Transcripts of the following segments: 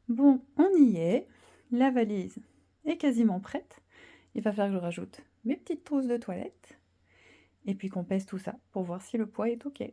Bon, on y est. La valise est quasiment prête. Il va falloir que je rajoute mes petites trousses de toilette et puis qu'on pèse tout ça pour voir si le poids est OK.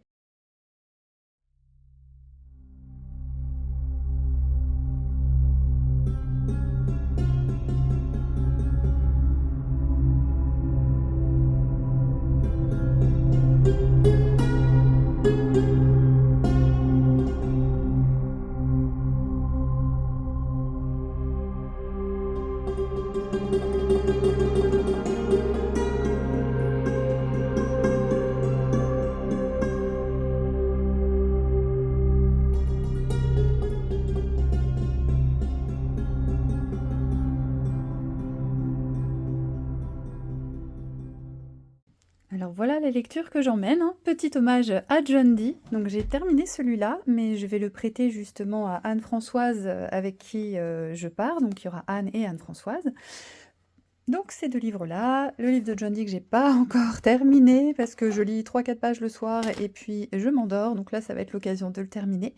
Alors voilà la lecture que j'emmène, hein. Petit hommage à John Dee. Donc j'ai terminé celui-là, mais je vais le prêter justement à Anne-Françoise avec qui je pars. Donc il y aura Anne et Anne-Françoise. Donc ces deux livres-là, le livre de John Dee que j'ai pas encore terminé parce que je lis 3-4 pages le soir et puis je m'endors, donc là ça va être l'occasion de le terminer.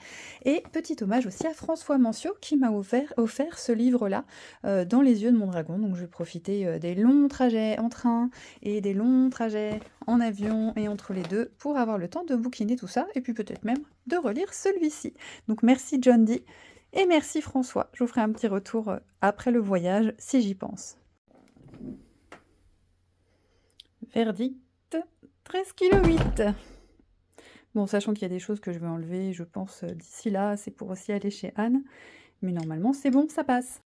Et petit hommage aussi à François Mancio qui m'a offert ce livre-là, Dans les yeux de mon dragon. Donc je vais profiter des longs trajets en train et des longs trajets en avion et entre les deux pour avoir le temps de bouquiner tout ça et puis peut-être même de relire celui-ci. Donc merci John Dee et merci François. Je vous ferai un petit retour après le voyage si j'y pense. Verdict, 13,8 kg. Bon, sachant qu'il y a des choses que je vais enlever, je pense, d'ici là, c'est pour aussi aller chez Anne. Mais normalement, c'est bon, ça passe.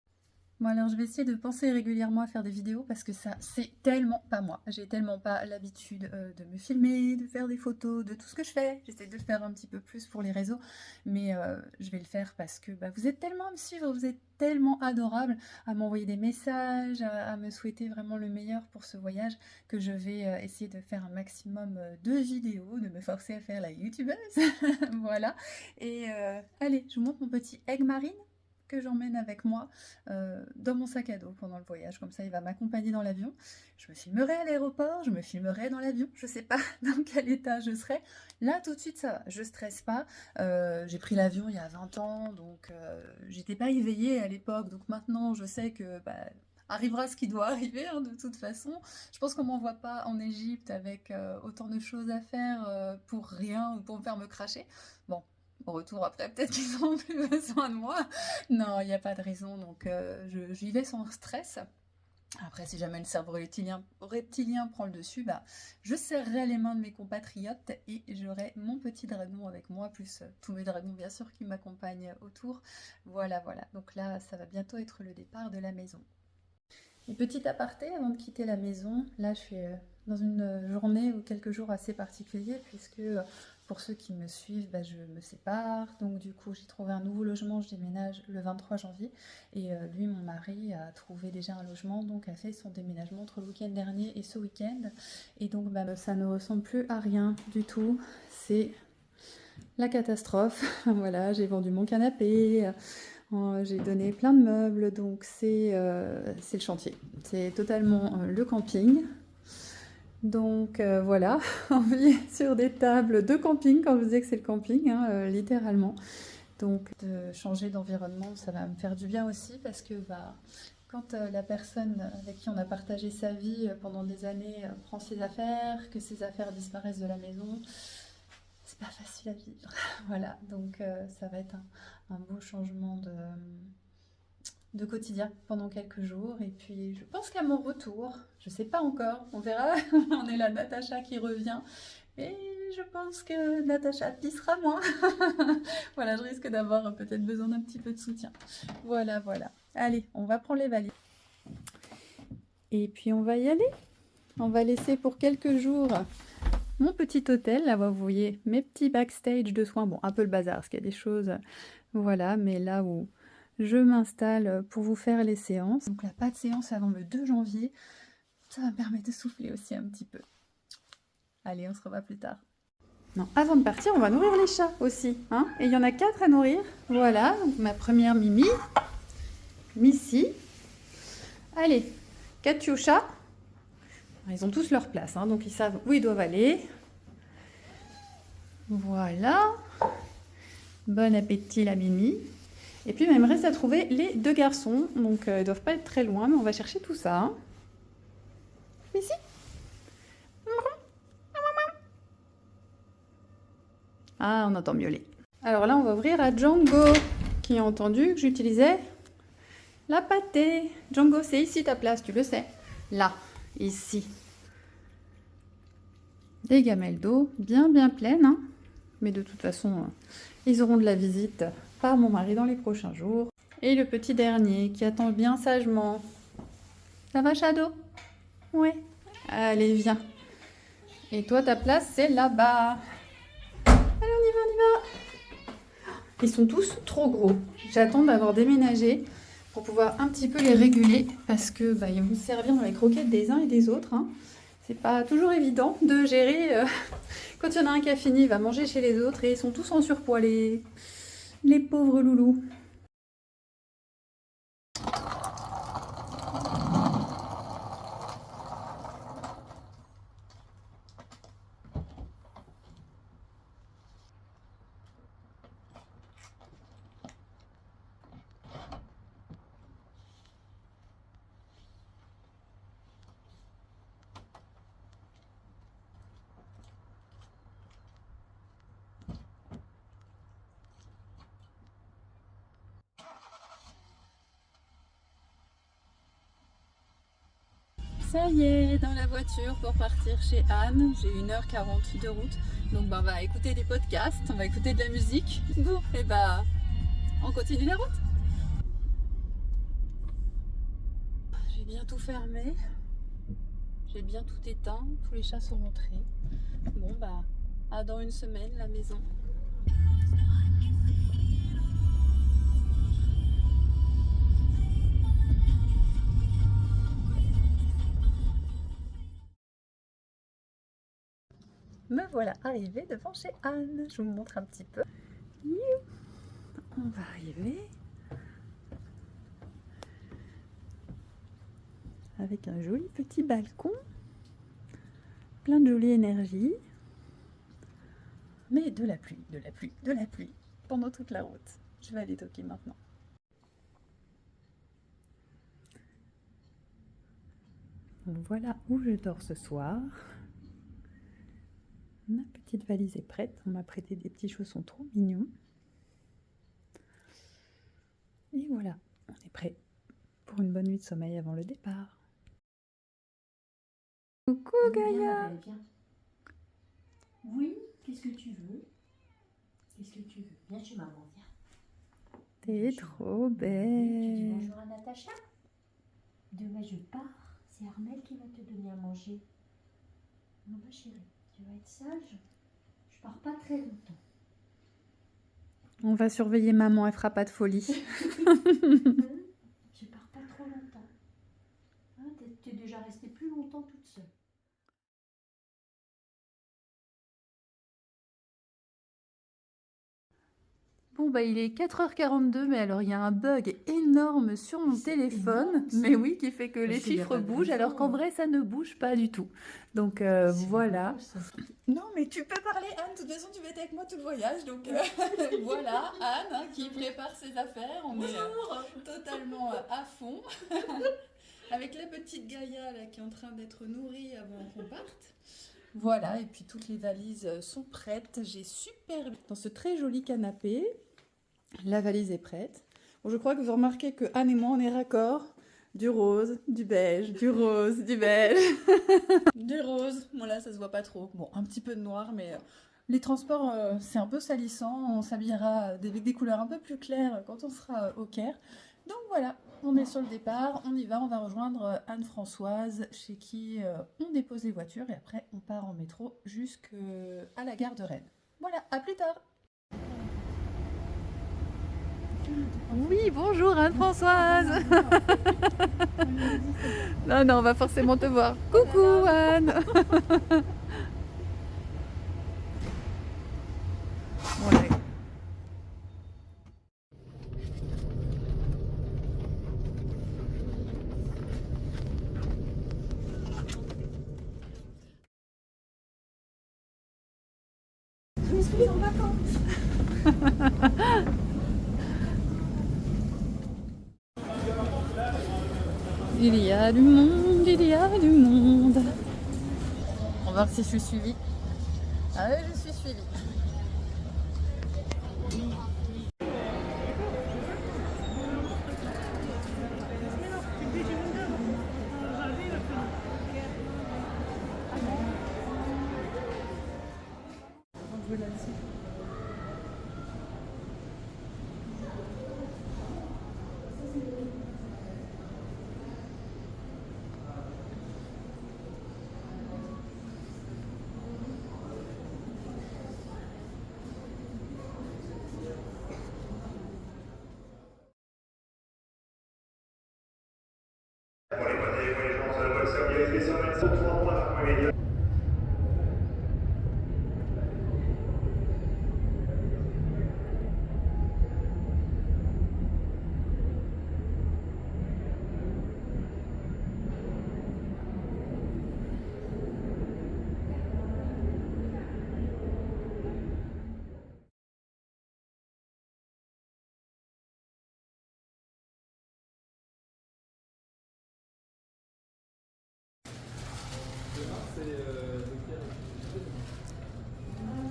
Bon alors je vais essayer de penser régulièrement à faire des vidéos parce que ça c'est tellement pas moi. J'ai tellement pas l'habitude de me filmer, de faire des photos, de tout ce que je fais. J'essaie de le faire un petit peu plus pour les réseaux, mais je vais le faire parce que vous êtes tellement à me suivre, vous êtes tellement adorables à m'envoyer des messages, à me souhaiter vraiment le meilleur pour ce voyage que je vais essayer de faire un maximum de vidéos, de me forcer à faire la youtubeuse. Voilà. Et allez, je vous montre mon petit egg marine que j'emmène avec moi dans mon sac à dos pendant le voyage. Comme ça, il va m'accompagner dans l'avion. Je me filmerai à l'aéroport, je me filmerai dans l'avion. Je sais pas dans quel état je serai. Là, tout de suite, ça va. Je stresse pas. J'ai pris l'avion il y a 20 ans, donc j'étais pas éveillée à l'époque. Donc maintenant, je sais que arrivera ce qui doit arriver, hein, de toute façon. Je pense qu'on m'envoie pas en Égypte avec autant de choses à faire pour rien ou pour me faire me cracher. Bon, au retour après, peut-être qu'ils ont plus besoin de moi. Non, il n'y a pas de raison, donc j'y vais sans stress. Après, si jamais le cerveau reptilien prend le dessus, je serrerai les mains de mes compatriotes et j'aurai mon petit dragon avec moi, plus tous mes dragons bien sûr qui m'accompagnent autour. Voilà, voilà. Donc là, ça va bientôt être le départ de la maison. Et petit aparté, avant de quitter la maison, là je suis dans une journée ou quelques jours assez particuliers puisque pour ceux qui me suivent, je me sépare. Donc du coup j'ai trouvé un nouveau logement, je déménage le 23 janvier. Et lui, mon mari, a trouvé déjà un logement, donc a fait son déménagement entre le week-end dernier et ce week-end. Et donc ça ne ressemble plus à rien du tout. C'est la catastrophe. Voilà, j'ai vendu mon canapé. J'ai donné plein de meubles, donc c'est le chantier. C'est totalement le camping. Donc voilà, on vit sur des tables de camping, quand je vous disais que c'est le camping, hein, littéralement. Donc de changer d'environnement, ça va me faire du bien aussi, parce que quand la personne avec qui on a partagé sa vie pendant des années prend ses affaires, que ses affaires disparaissent de la maison, c'est pas facile à vivre. Voilà, donc ça va être un beau changement de quotidien pendant quelques jours. Et puis je pense qu'à mon retour, je sais pas encore, on verra, on est là Natacha qui revient. Et je pense que Natacha pissera moins. Voilà, je risque d'avoir peut-être besoin d'un petit peu de soutien. Voilà, voilà. Allez, on va prendre les valises. Et puis on va y aller. On va laisser pour quelques jours mon petit hôtel. Là, vous voyez mes petits backstage de soins. Bon, un peu le bazar, parce qu'il y a des choses... Voilà, mais là où je m'installe pour vous faire les séances. Donc là, pas de séance avant le 2 janvier. Ça va me permettre de souffler aussi un petit peu. Allez, on se revoit plus tard. Non, avant de partir, on va nourrir les chats aussi. Hein, et il y en a 4 à nourrir. Voilà, donc ma première Mimi. Missy. Allez, Katiusha. Ils ont tous leur place, hein, donc ils savent où ils doivent aller. Voilà. Bon appétit la Mimi. Et puis, il me reste à trouver les 2 garçons. Donc, ils doivent pas être très loin, mais on va chercher tout ça. Hein. Ici. Ah, on entend miauler. Alors là, on va ouvrir à Django, qui a entendu que j'utilisais la pâtée. Django, c'est ici ta place, tu le sais. Là, ici. Des gamelles d'eau bien pleines. Hein. Mais de toute façon, ils auront de la visite par mon mari dans les prochains jours. Et le petit dernier qui attend bien sagement. Ça va, Shadow? Ouais. Allez, viens. Et toi, ta place, c'est là-bas. Allez, on y va. Ils sont tous trop gros. J'attends d'avoir déménagé pour pouvoir un petit peu les réguler parce que ils vont se servir dans les croquettes des uns et des autres. Hein. C'est pas toujours évident de gérer. Quand il y en a un qui a fini, il va manger chez les autres et ils sont tous en surpoids, les pauvres loulous. Ça y est, dans la voiture pour partir chez Anne. J'ai 1h40 de route. Donc on va écouter des podcasts, on va écouter de la musique. Bon, et on continue la route. J'ai bien tout fermé. J'ai bien tout éteint. Tous les chats sont rentrés. Bon à dans une semaine la maison. Me voilà arrivée devant chez Anne. Je vous montre un petit peu. On va arriver avec un joli petit balcon, plein de jolie énergie, mais de la pluie pendant toute la route. Je vais aller toquer maintenant. Voilà où je dors ce soir. Ma petite valise est prête. On m'a prêté des petits chaussons trop mignons. Et voilà, on est prêt pour une bonne nuit de sommeil avant le départ. Coucou Gaïa. Oui, qu'est-ce que tu veux? Qu'est-ce que tu veux? Viens chez maman, viens. T'es trop belle. Tu dis bonjour à Natacha? Demain je pars, c'est Armel qui va te donner à manger. Non ma chérie, tu vas être sage. Je pars pas très longtemps. On va surveiller maman, elle fera pas de folie. Je pars pas trop longtemps. Hein, t'es déjà restée plus longtemps toute seule. Bon il est 4h42, mais alors il y a un bug énorme sur mon téléphone, énorme, mais oui, qui fait que les parce qu'il y a chiffres pas de bougent, raison, alors qu'en hein. vrai ça ne bouge pas du tout. Donc voilà. Beau, ça. Non mais tu peux parler Anne, de toute façon tu vas être avec moi tout le voyage, donc voilà Anne hein, qui prépare ses affaires, on est totalement à fond. Avec la petite Gaïa là, qui est en train d'être nourrie avant qu'on parte. Voilà, et puis toutes les valises sont prêtes. J'ai super dans ce très joli canapé. La valise est prête. Bon, je crois que vous remarquez que Anne et moi on est raccord. Du rose, du beige, du rose, du beige. Du rose, bon là ça se voit pas trop. Bon, un petit peu de noir, mais les transports c'est un peu salissant. On s'habillera avec des couleurs un peu plus claires quand on sera au Caire. Donc voilà, on est sur le départ, on y va, on va rejoindre Anne-Françoise chez qui on dépose les voitures et après on part en métro jusqu'à la gare de Rennes. Voilà, à plus tard. Oui, bonjour Anne-Françoise. Non, on va forcément te voir. Coucou Anne. Bon, là, Je suis en vacances. Il y a du monde, il y a du monde. On va voir si je suis suivie. Ah ouais, je suis suivie.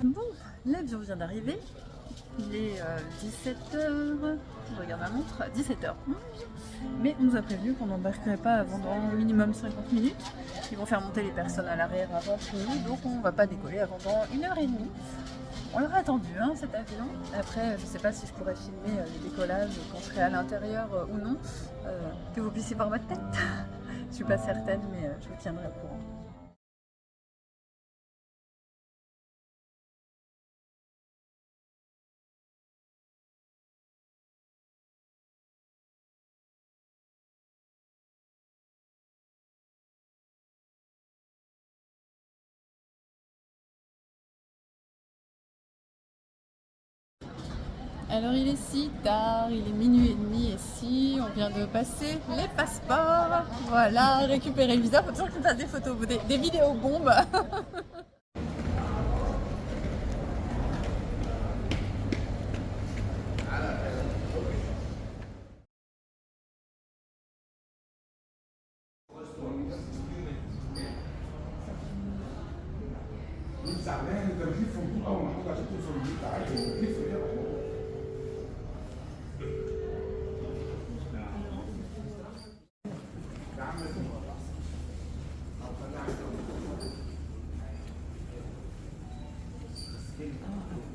Bon, l'avion vient d'arriver. Il est 17h. Je regarde ma montre. 17h. Mais on nous a prévenu qu'on n'embarquerait pas avant dans au minimum 50 minutes. Ils vont faire monter les personnes à l'arrière avant nous, donc on ne va pas décoller avant dans 1h30. On l'aura attendu, hein, cet avion. Après, je ne sais pas si je pourrais filmer les décollages quand je serai à l'intérieur ou non. Que vous puissiez voir ma tête. Je ne suis pas certaine, mais je vous tiendrai au courant. Alors il est si tard, il est minuit et demi et si on vient de passer les passeports. Voilà, récupérer le visa, faut toujours que je fasse des photos, des vidéos bombes.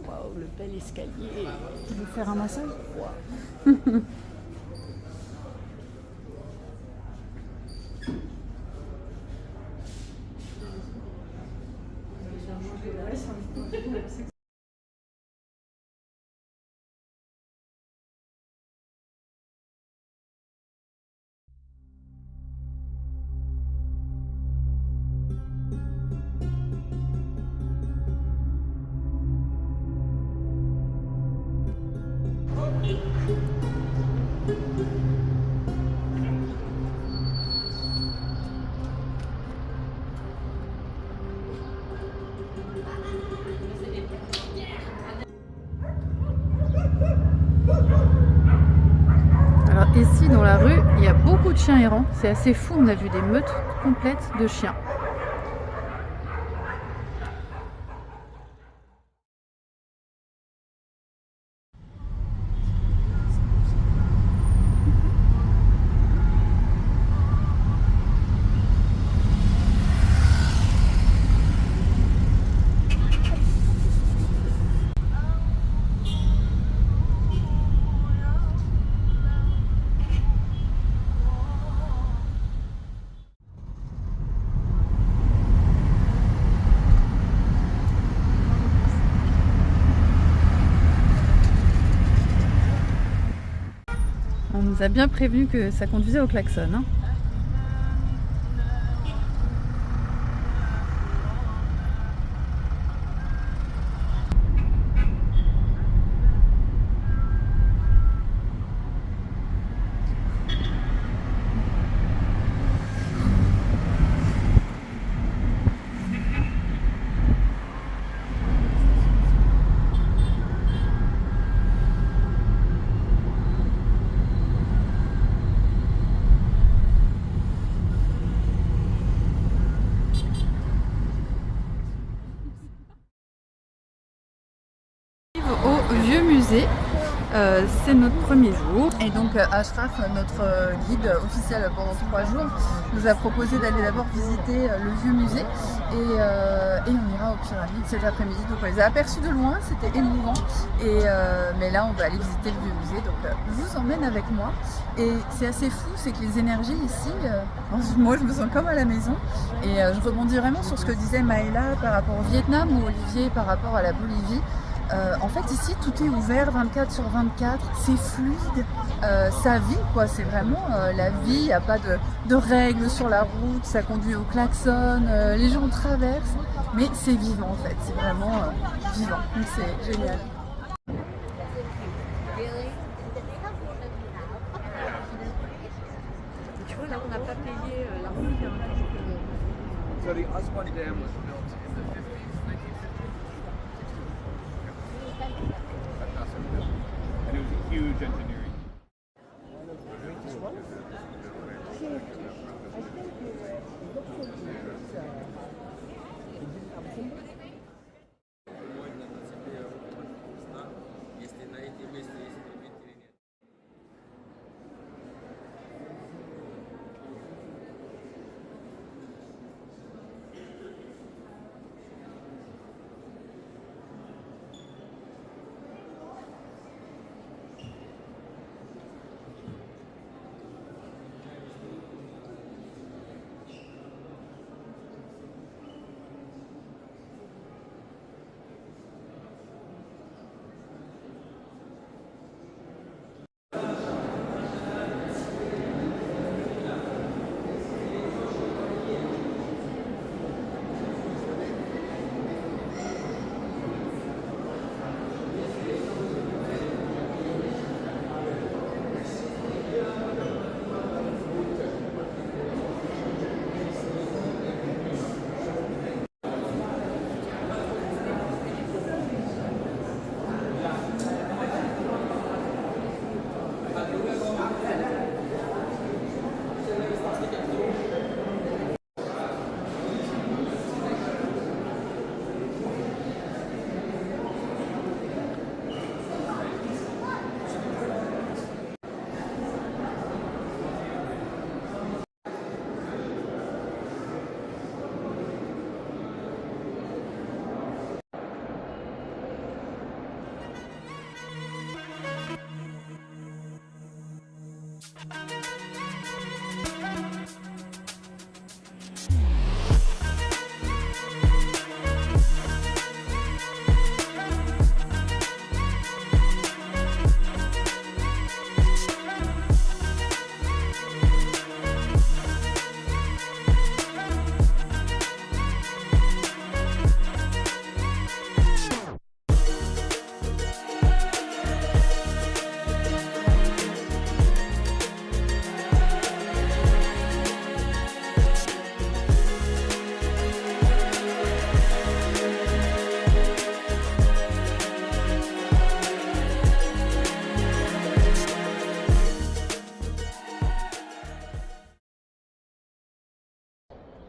Waouh, le bel escalier. Tu veux faire un massage? Alors ici dans la rue, il y a beaucoup de chiens errants. C'est assez fou, on a vu des meutes complètes de chiens. On nous a bien prévenu que ça conduisait au klaxon, hein. musée. C'est notre premier jour et donc Ashraf, notre guide officiel pendant 3 jours, nous a proposé d'aller d'abord visiter le vieux musée et on ira aux pyramides cet après-midi. Donc on les a aperçus de loin, c'était émouvant mais là on va aller visiter le vieux musée, donc je vous emmène avec moi. Et c'est assez fou, c'est que les énergies ici, moi je me sens comme à la maison et je rebondis vraiment sur ce que disait Maëla par rapport au Vietnam ou Olivier par rapport à la Bolivie. En fait ici tout est ouvert 24/24, c'est fluide, ça vit quoi, c'est vraiment la vie, il n'y a pas de règles sur la route, ça conduit au klaxon, les gens traversent, mais c'est vivant en fait, c'est vraiment vivant, donc c'est génial. Tu vois, là, on n'a pas payé la route. So the Aswani Dam was built in the 50s, 1950s? That's not so good. And it was a huge engineering.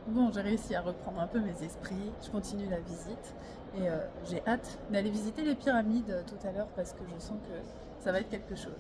Bon, j'ai réussi à reprendre un peu mes esprits, je continue la visite et j'ai hâte d'aller visiter les pyramides tout à l'heure parce que je sens que ça va être quelque chose.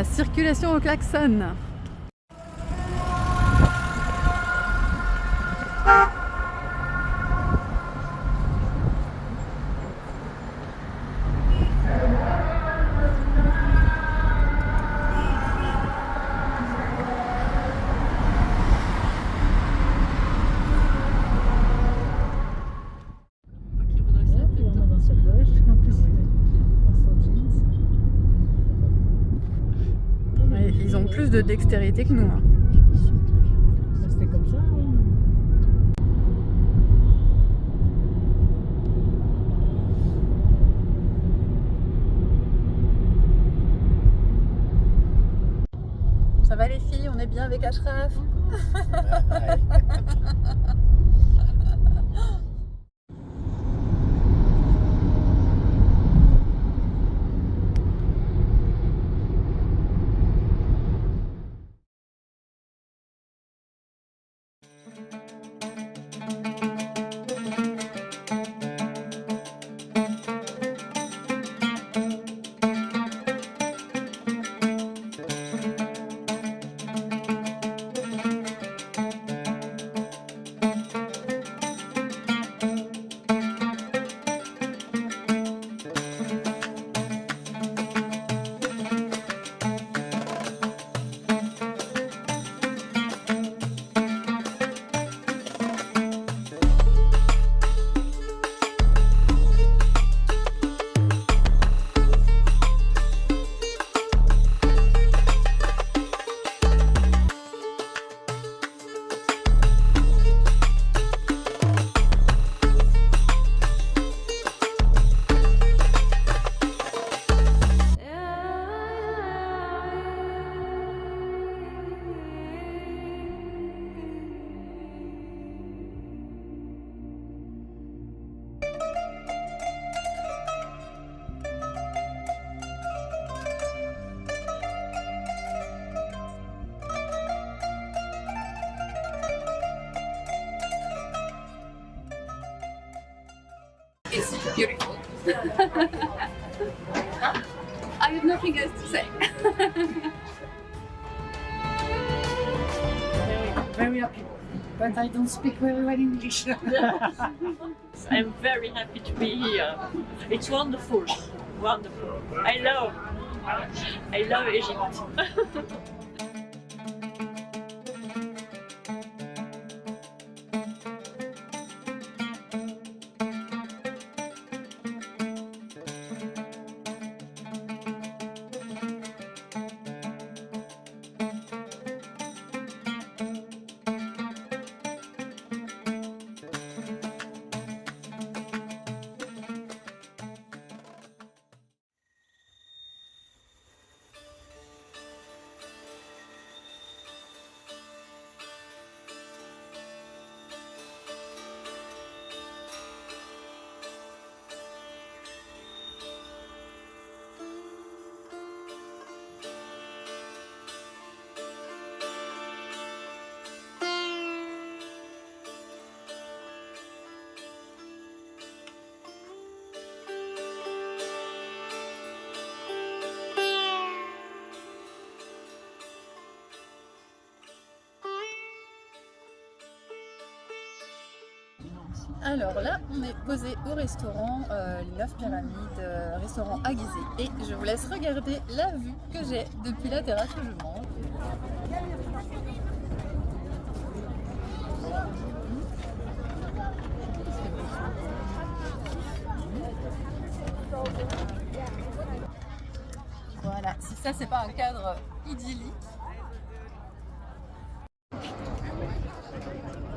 La circulation au klaxon. Ouais, ils ont plus de dextérité que nous. Hein. C'était comme ça. Ça va les filles, on est bien avec Ashraf. It's beautiful. I have nothing else to say. Very happy. But I don't speak very well English. I'm very happy to be here. It's wonderful, wonderful. I love Egypt. Alors là, on est posé au restaurant Les 9 Pyramides, restaurant à Gizeh. Et je vous laisse regarder la vue que j'ai depuis la terrasse où je mange. Voilà, si ça c'est pas un cadre idyllique.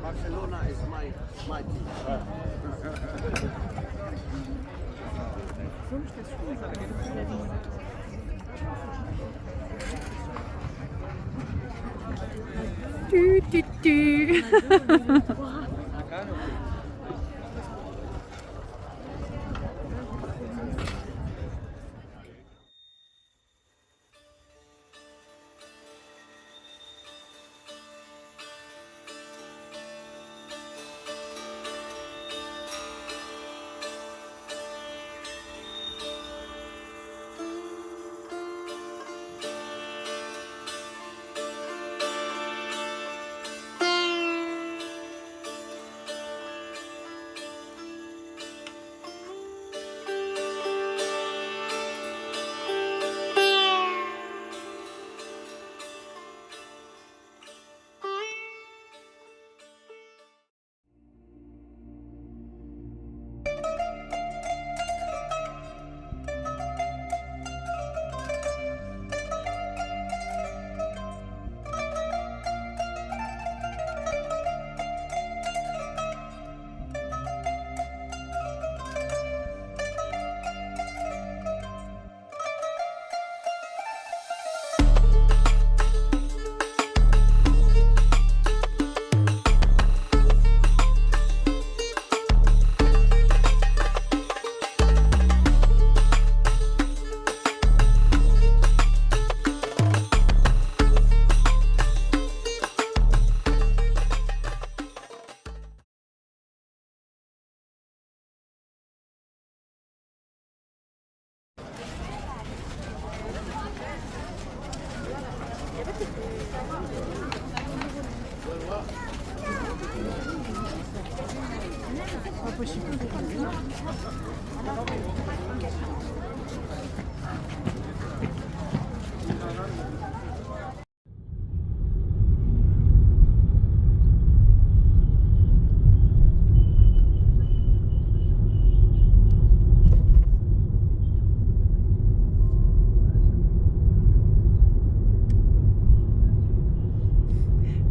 Barcelona is my team. Tu, tu, tu.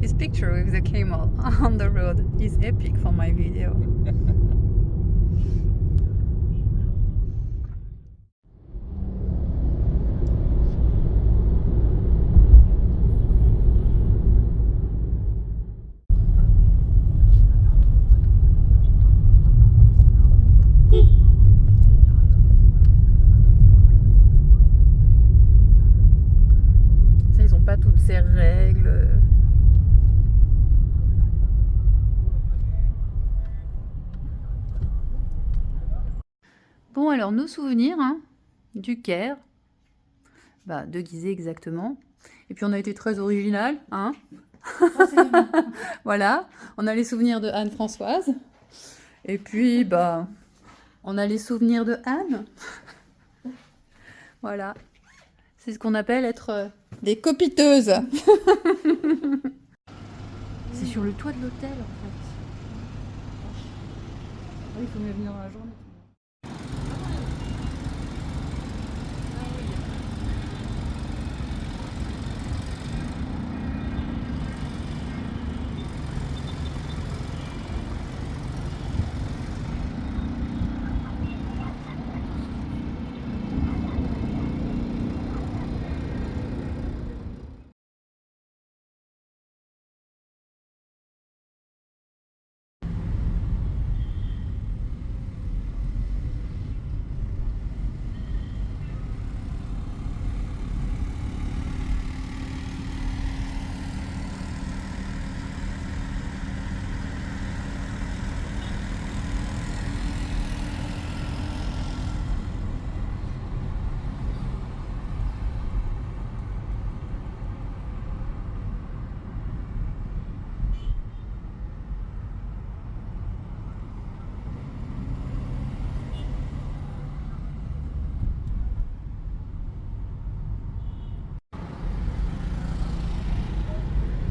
This picture with the camel on the road is epic for my video. Ça, ils ont pas toutes ces règles. Bon, alors nos souvenirs hein, du Caire, bah, de Gizeh exactement. Et puis on a été très original, hein. Voilà, on a les souvenirs de Anne-Françoise. Et puis, bah, on a les souvenirs de Anne. Voilà, c'est ce qu'on appelle être des copiteuses. C'est sur le toit de l'hôtel en fait. Oui, il faut mieux venir dans la journée.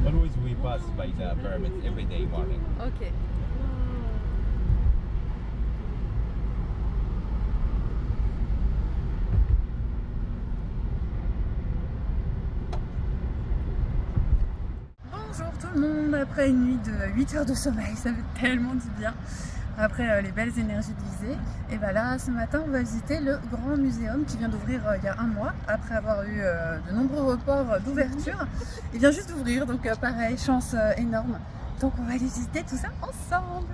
Always we pass by the pyramids every day morning. Ok. Bonjour tout le monde, après une nuit de 8 heures de sommeil, ça fait tellement du bien. Après les belles énergies de Gizeh, et bien là ce matin on va visiter le Grand Muséum qui vient d'ouvrir il y a un mois après avoir eu de nombreux reports d'ouverture. Il vient juste d'ouvrir donc pareil, chance énorme. Donc on va aller visiter tout ça ensemble.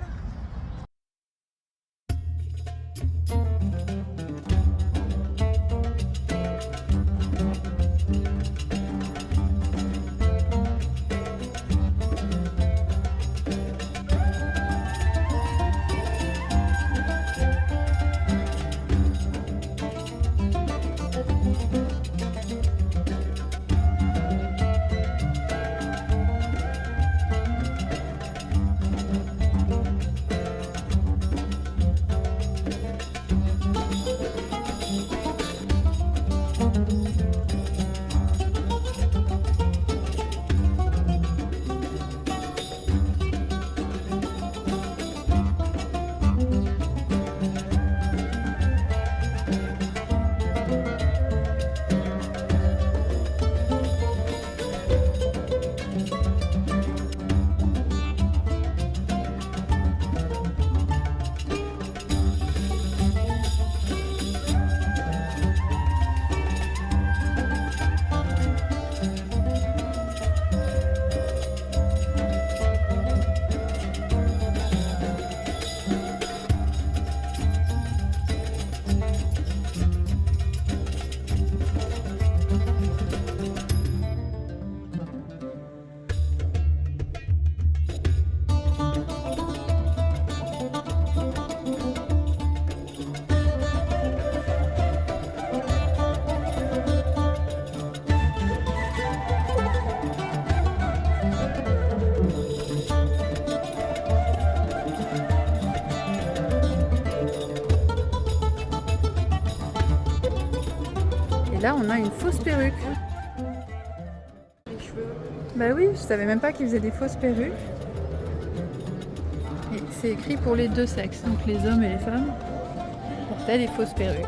là, on a une fausse perruque. Bah oui, je savais même pas qu'ils faisaient des fausses perruques. Et c'est écrit pour les deux sexes, donc les hommes et les femmes portaient des fausses perruques.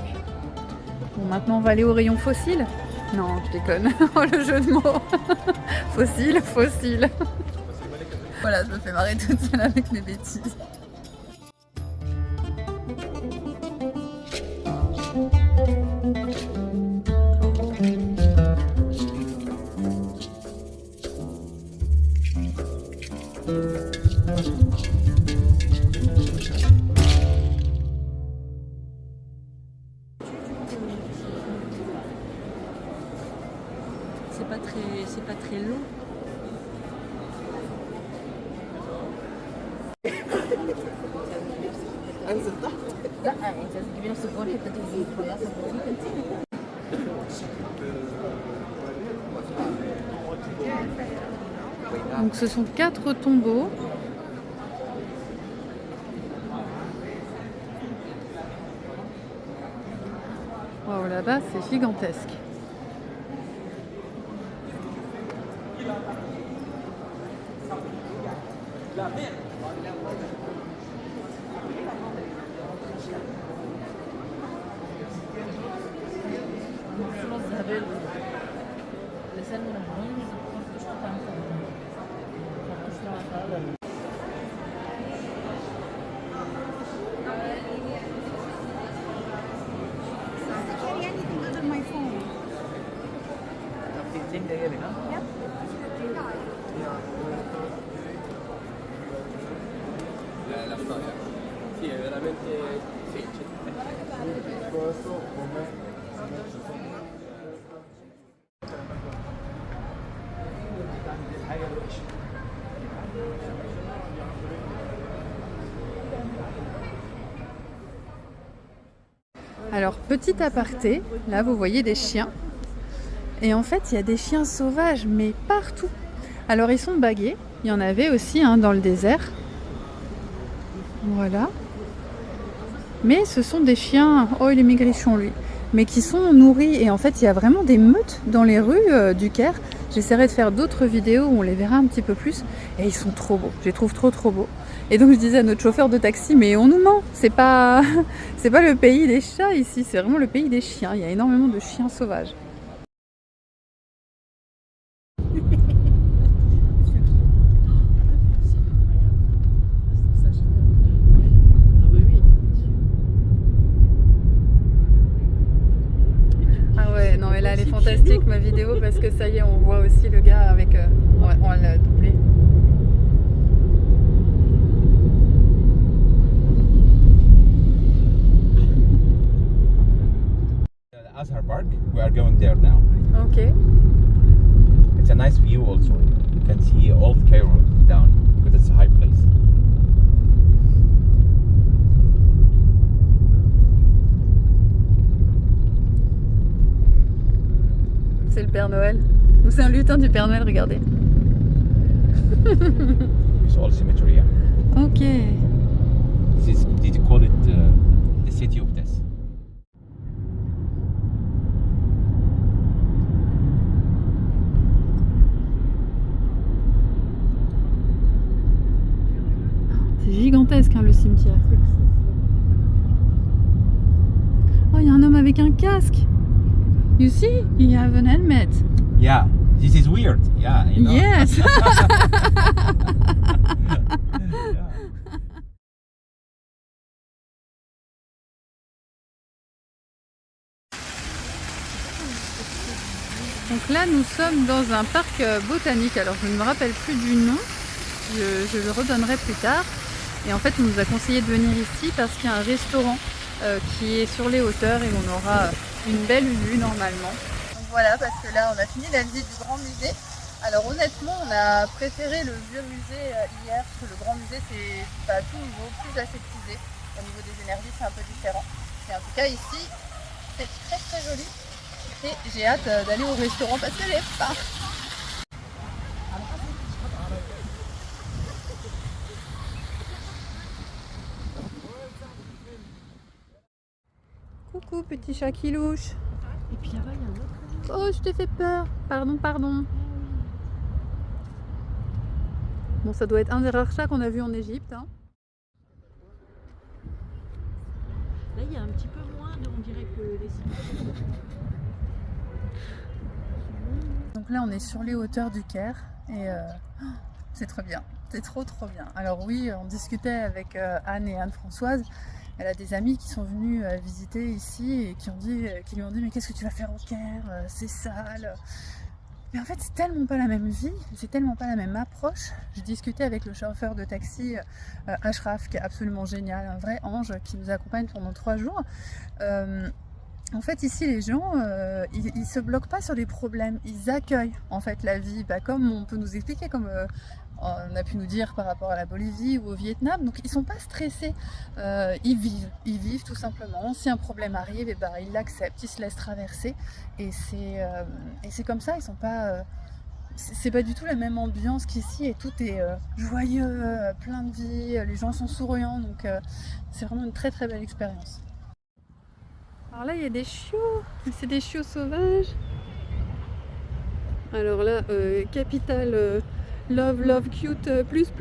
Bon, maintenant on va aller au rayon fossile. Non, je déconne. Oh, le jeu de mots. Fossile, fossile. Voilà, je me fais marrer toute seule avec mes bêtises. C'est pas très long. Donc ce sont 4 tombeaux. Waouh, là-bas c'est gigantesque. La storia. Sì, è veramente semplice. Alors, petit aparté, là vous voyez des chiens. Et en fait, il y a des chiens sauvages, mais partout. Alors, ils sont bagués. Il y en avait aussi dans le désert. Voilà. Mais ce sont des chiens, oh il est maigrichon lui, mais qui sont nourris. Et en fait, il y a vraiment des meutes dans les rues du Caire. J'essaierai de faire d'autres vidéos où on les verra un petit peu plus. Et ils sont trop beaux, je les trouve trop beaux. Et donc je disais à notre chauffeur de taxi, mais on nous ment, c'est pas le pays des chats ici, c'est vraiment le pays des chiens. Il y a énormément de chiens sauvages. Ah ouais, non mais là elle est fantastique ma vidéo parce que ça y est, on voit aussi le gars avec... on va la doubler. Azhar Park, we are going there now. Ok. It's a nice view also. You can see old Cairo down because it's a high place. C'est le Père Noël. Ou c'est un lutin du Père Noël, regardez. It's all cemetery. Yeah. Ok. Did you call it the city of death? C'est gigantesque le cimetière. Oh, il y a un homme avec un casque. You see, he have an helmet. Yeah, this is weird. Yeah, you know. Yes. Donc là, nous sommes dans un parc botanique. Alors, je ne me rappelle plus du nom. Je le redonnerai plus tard. Et en fait, on nous a conseillé de venir ici parce qu'il y a un restaurant qui est sur les hauteurs et on aura une belle vue normalement. Donc voilà, parce que là, on a fini la visite du grand musée. Alors honnêtement, on a préféré le vieux musée hier parce que le grand musée, c'est pas tout nouveau, plus aseptisé. Au niveau des énergies, c'est un peu différent. Et en tout cas, ici, c'est très joli. Et j'ai hâte d'aller au restaurant parce que j'ai faim. Coucou petit chat qui louche. Et puis là-bas, il y a un autre. Oh, je t'ai fait peur. Pardon, pardon. Bon, ça doit être un des rares chats qu'on a vu en Égypte. Hein. Là, il y a un petit peu moins, on dirait que les... Donc là, on est sur les hauteurs du Caire et c'est trop bien. C'est trop bien. Alors oui, on discutait avec Anne et Anne-Françoise. Elle a des amis qui sont venus visiter ici et qui lui ont dit mais qu'est-ce que tu vas faire au Caire? C'est sale. Mais en fait, c'est tellement pas la même vie, c'est tellement pas la même approche. J'ai discuté avec le chauffeur de taxi Ashraf, qui est absolument génial, un vrai ange qui nous accompagne pendant 3 jours. En fait, ici, les gens, ils se bloquent pas sur les problèmes, ils accueillent en fait la vie, comme on peut nous expliquer, comme on a pu nous dire par rapport à la Bolivie ou au Vietnam. Donc, ils sont pas stressés, ils vivent tout simplement. Si un problème arrive, et ils l'acceptent, ils se laissent traverser, et c'est comme ça. Ils sont pas, c'est pas du tout la même ambiance qu'ici, et tout est joyeux, plein de vie. Les gens sont souriants, donc c'est vraiment une très belle expérience. Alors là, il y a des chiots, c'est des chiots sauvages. Alors là, capitale love, cute, plus.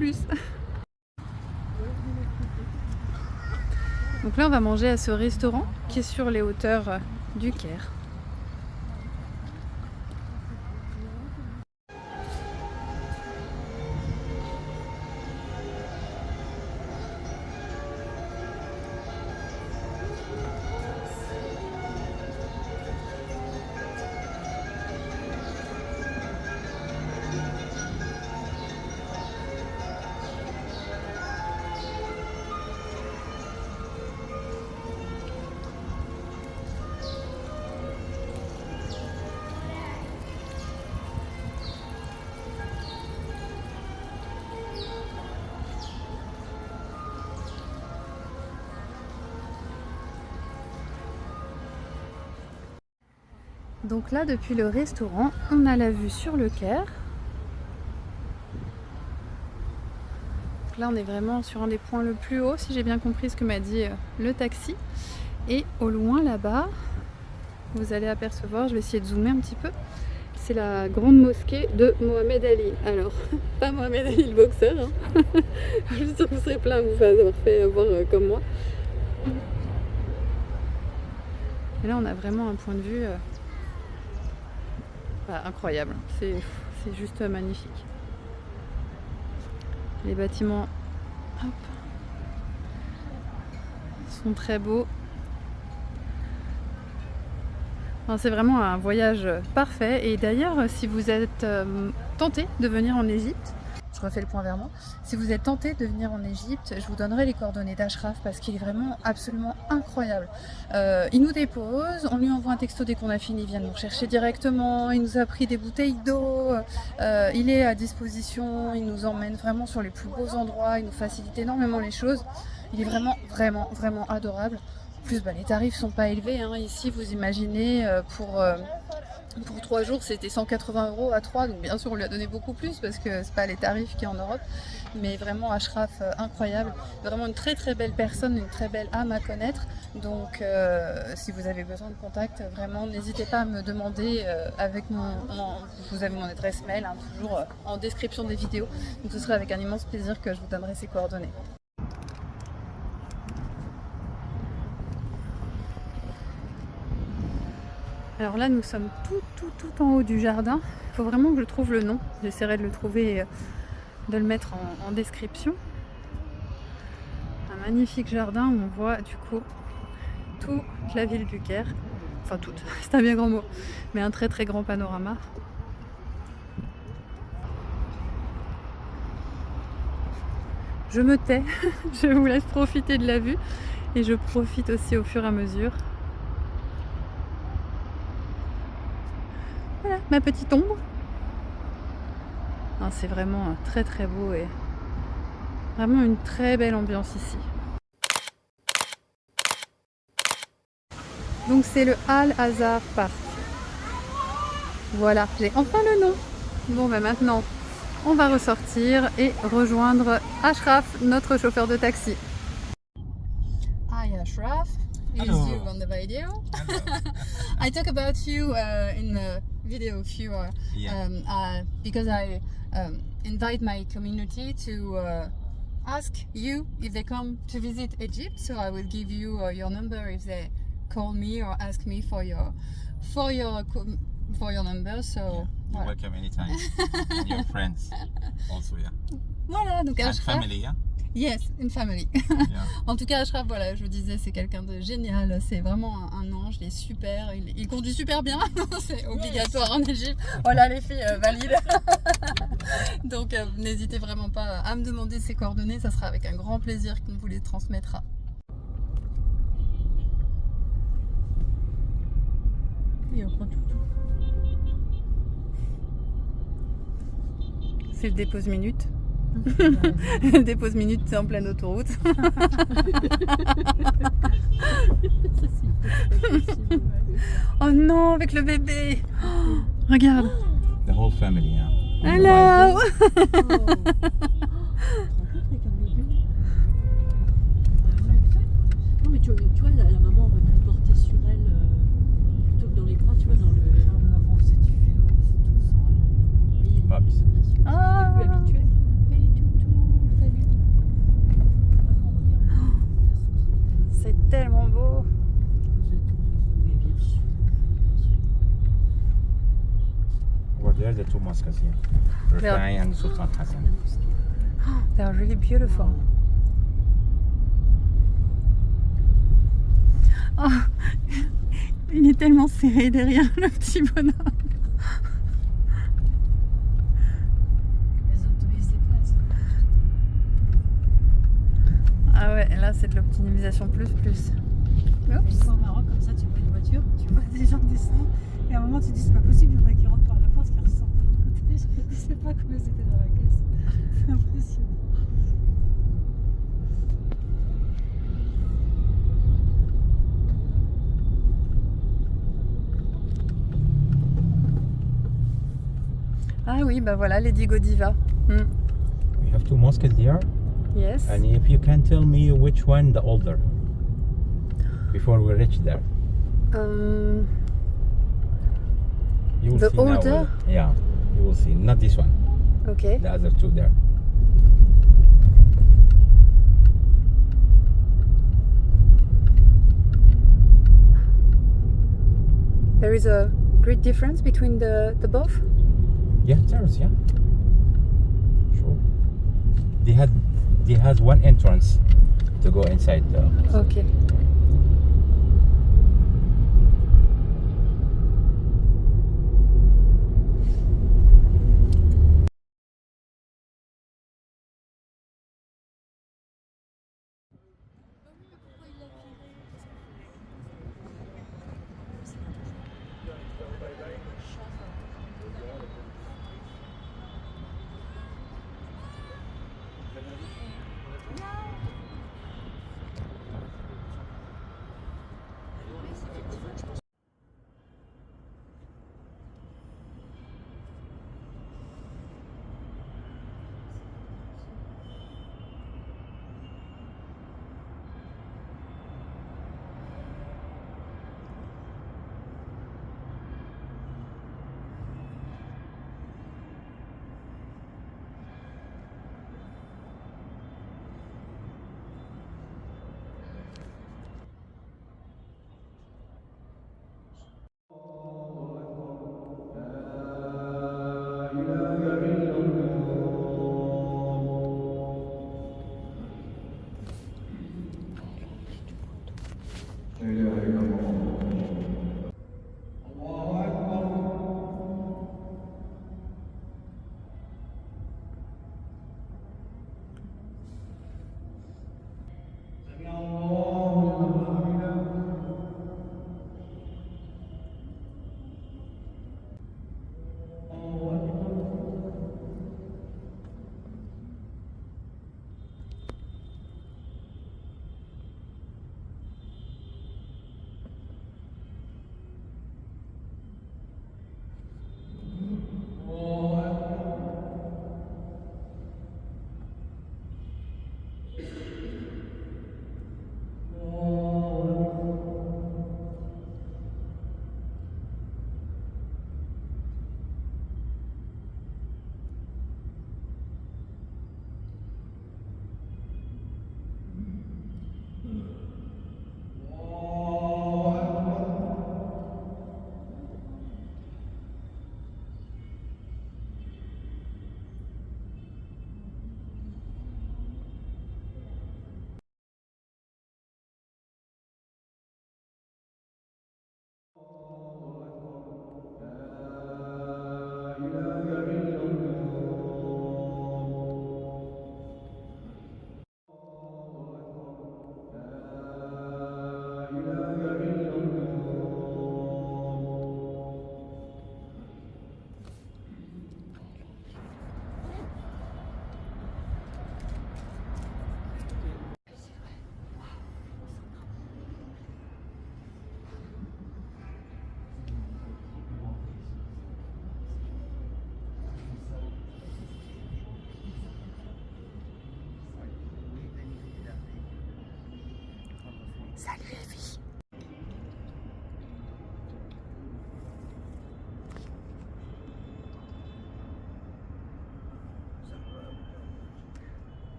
Donc là, on va manger à ce restaurant qui est sur les hauteurs du Caire. Donc là, depuis le restaurant, on a la vue sur le Caire. Donc là, on est vraiment sur un des points le plus haut, si j'ai bien compris ce que m'a dit le taxi. Et au loin là-bas, vous allez apercevoir, je vais essayer de zoomer un petit peu, c'est la grande mosquée de Mohamed Ali. Alors, pas Mohamed Ali le boxeur, hein. Je suis sûre que vous serez plein à vous avoir fait voir comme moi. Et là, on a vraiment un point de vue incroyable, c'est juste magnifique. Les bâtiments sont très beaux. C'est vraiment un voyage parfait. Et d'ailleurs, si vous êtes tenté de venir en Égypte, je refais le point vers moi, si vous êtes tenté de venir en Égypte, je vous donnerai les coordonnées d'Ashraf parce qu'il est vraiment absolument incroyable. Il nous dépose, on lui envoie un texto dès qu'on a fini, il vient nous chercher directement, il nous a pris des bouteilles d'eau, il est à disposition, il nous emmène vraiment sur les plus beaux endroits, il nous facilite énormément les choses. Il est vraiment adorable. En plus, les tarifs sont pas élevés, hein. Ici, vous imaginez, pour 3 jours, c'était 180 € à 3, donc bien sûr, on lui a donné beaucoup plus parce que c'est pas les tarifs qu'il y a en Europe. Mais vraiment, Ashraf, incroyable. Vraiment une très belle personne, une très belle âme à connaître. Donc, si vous avez besoin de contact, vraiment, n'hésitez pas à me demander vous avez mon adresse mail, hein, toujours en description des vidéos. Donc, ce sera avec un immense plaisir que je vous donnerai ses coordonnées. Alors là, nous sommes tout en haut du jardin. Il faut vraiment que je trouve le nom. J'essaierai de le trouver et de le mettre en description. Un magnifique jardin où on voit du coup toute la ville du Caire. Enfin toute, c'est un bien grand mot. Mais un très grand panorama. Je me tais, je vous laisse profiter de la vue. Et je profite aussi au fur et à mesure. Voilà, ma petite ombre. C'est vraiment très beau et vraiment une très belle ambiance ici. Donc c'est le Al-Azhar Park. Voilà, j'ai enfin le nom. Bon, maintenant, on va ressortir et rejoindre Ashraf, notre chauffeur de taxi. Hi Ashraf. It's Hello. you on the video. Hello. I talk about you in the video few because I invite my community to ask you if they come to visit Egypt. So I will give you your number if they call me or ask me for your number. So You're voilà. welcome anytime. And your friends also, yeah. Voilà, donc And Ashraf. family, yeah? Yes, une family. Yeah. En tout cas, Ashraf, voilà, je vous disais, c'est quelqu'un de génial. C'est vraiment un ange, il est super, il conduit super bien. C'est obligatoire en Égypte. Voilà, les filles valident. Donc, n'hésitez vraiment pas à me demander ses coordonnées. Ça sera avec un grand plaisir qu'on vous les transmettra. Et on prend tout. C'est le dépose minute. Le dépose minute, c'est en pleine autoroute. Oh non, avec le bébé. Oh, regarde. The whole family, yeah. Hello. Non mais tu vois, la maman aurait pu le porter sur elle plutôt que dans les bras, tu vois, dans le... Avant, on faisait du vélo, c'est tout sans rien. Oui, Pas habitué. bien sûr. Ah. T'es plus habituée. Salut toutou, salut. Avant, regarde, C'est tellement beau. Mais bien sûr. Over there, the two mosques here. Rafai and Sultan Hassan. They're really beautiful. Oh, il est tellement serré derrière le petit bonhomme. les autobus se déplacent. Ah ouais, là c'est de l'optimisation plus. Une fois au Maroc, comme ça, tu prends une voiture, tu vois des gens descendre, et à un moment, tu te dis c'est pas possible, il y en a qui rentrent par la porte, qui ressortent de l'autre côté. Je sais pas comment ils étaient dans la caisse. C'est impressionnant. Ah oui, bah voilà, Lady Godiva. Mm. We have two mosques here. Yes. And if you can tell me which one the older before we reach there. You will The see now older? whether- yeah, you will see. Not this one. Ok. The other two there. There is a great difference between the both. Yeah, there's yeah. Sure. They has one entrance to go inside the Ok.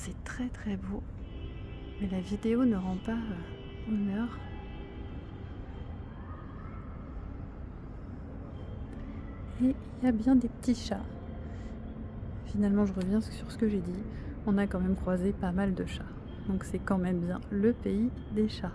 c'est très très beau, mais la vidéo ne rend pas honneur. Et il y a bien des petits chats. Finalement, je reviens sur ce que j'ai dit. On a quand même croisé pas mal de chats. Donc c'est quand même bien le pays des chats.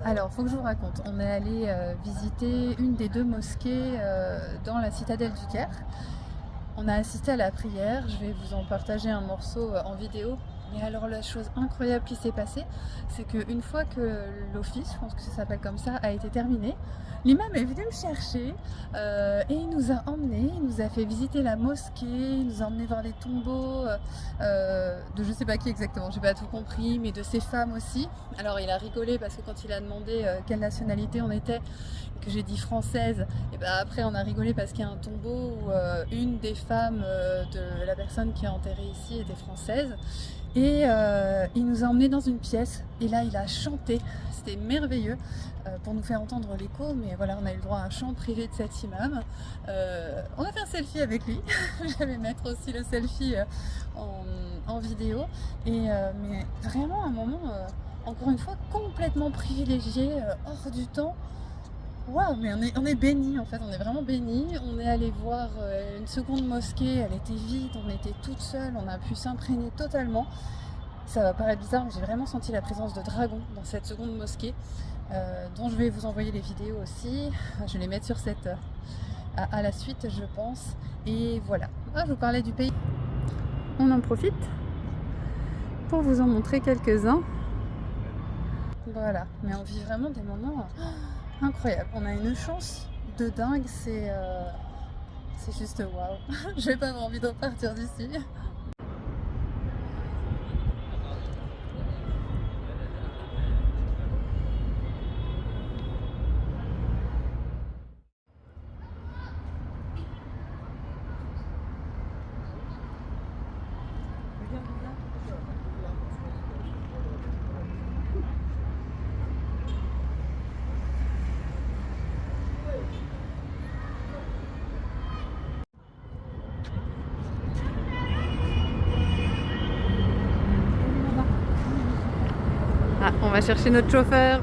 Alors, faut que je vous raconte. On est allé visiter une des 2 mosquées dans la citadelle du Caire. On a assisté à la prière. Je vais vous en partager un morceau en vidéo. Mais alors, la chose incroyable qui s'est passée, c'est qu'une fois que l'office, je pense que ça s'appelle comme ça, a été terminé, l'imam est venu me chercher et il nous a emmenés, il nous a fait visiter la mosquée, il nous a emmenés voir les tombeaux de je sais pas qui exactement, j'ai pas tout compris, mais de ces femmes aussi. Alors il a rigolé parce que quand il a demandé quelle nationalité on était, que j'ai dit française, et ben après on a rigolé parce qu'il y a un tombeau où une des femmes de la personne qui est enterrée ici était française. Et il nous a emmenés dans une pièce et là il a chanté, c'était merveilleux pour nous faire entendre l'écho, mais voilà, on a eu le droit à un chant privé de cet imam. On a fait un selfie avec lui, je vais mettre aussi le selfie en vidéo, et, mais vraiment un moment, encore une fois, complètement privilégié, hors du temps. Waouh, mais on est bénis en fait, on est vraiment bénis. On est allé voir une seconde mosquée, elle était vide, on était toutes seules, on a pu s'imprégner totalement. Ça va paraître bizarre, mais j'ai vraiment senti la présence de dragons dans cette seconde mosquée, dont je vais vous envoyer les vidéos aussi. Je vais les mettre sur cette à la suite, je pense. Et voilà. Ah, je vous parlais du pays. On en profite pour vous en montrer quelques-uns. Voilà, mais on vit vraiment des moments incroyables. On a une chance de dingue, c'est juste waouh. Je vais pas avoir envie de repartir d'ici. Ah, on va chercher notre chauffeur.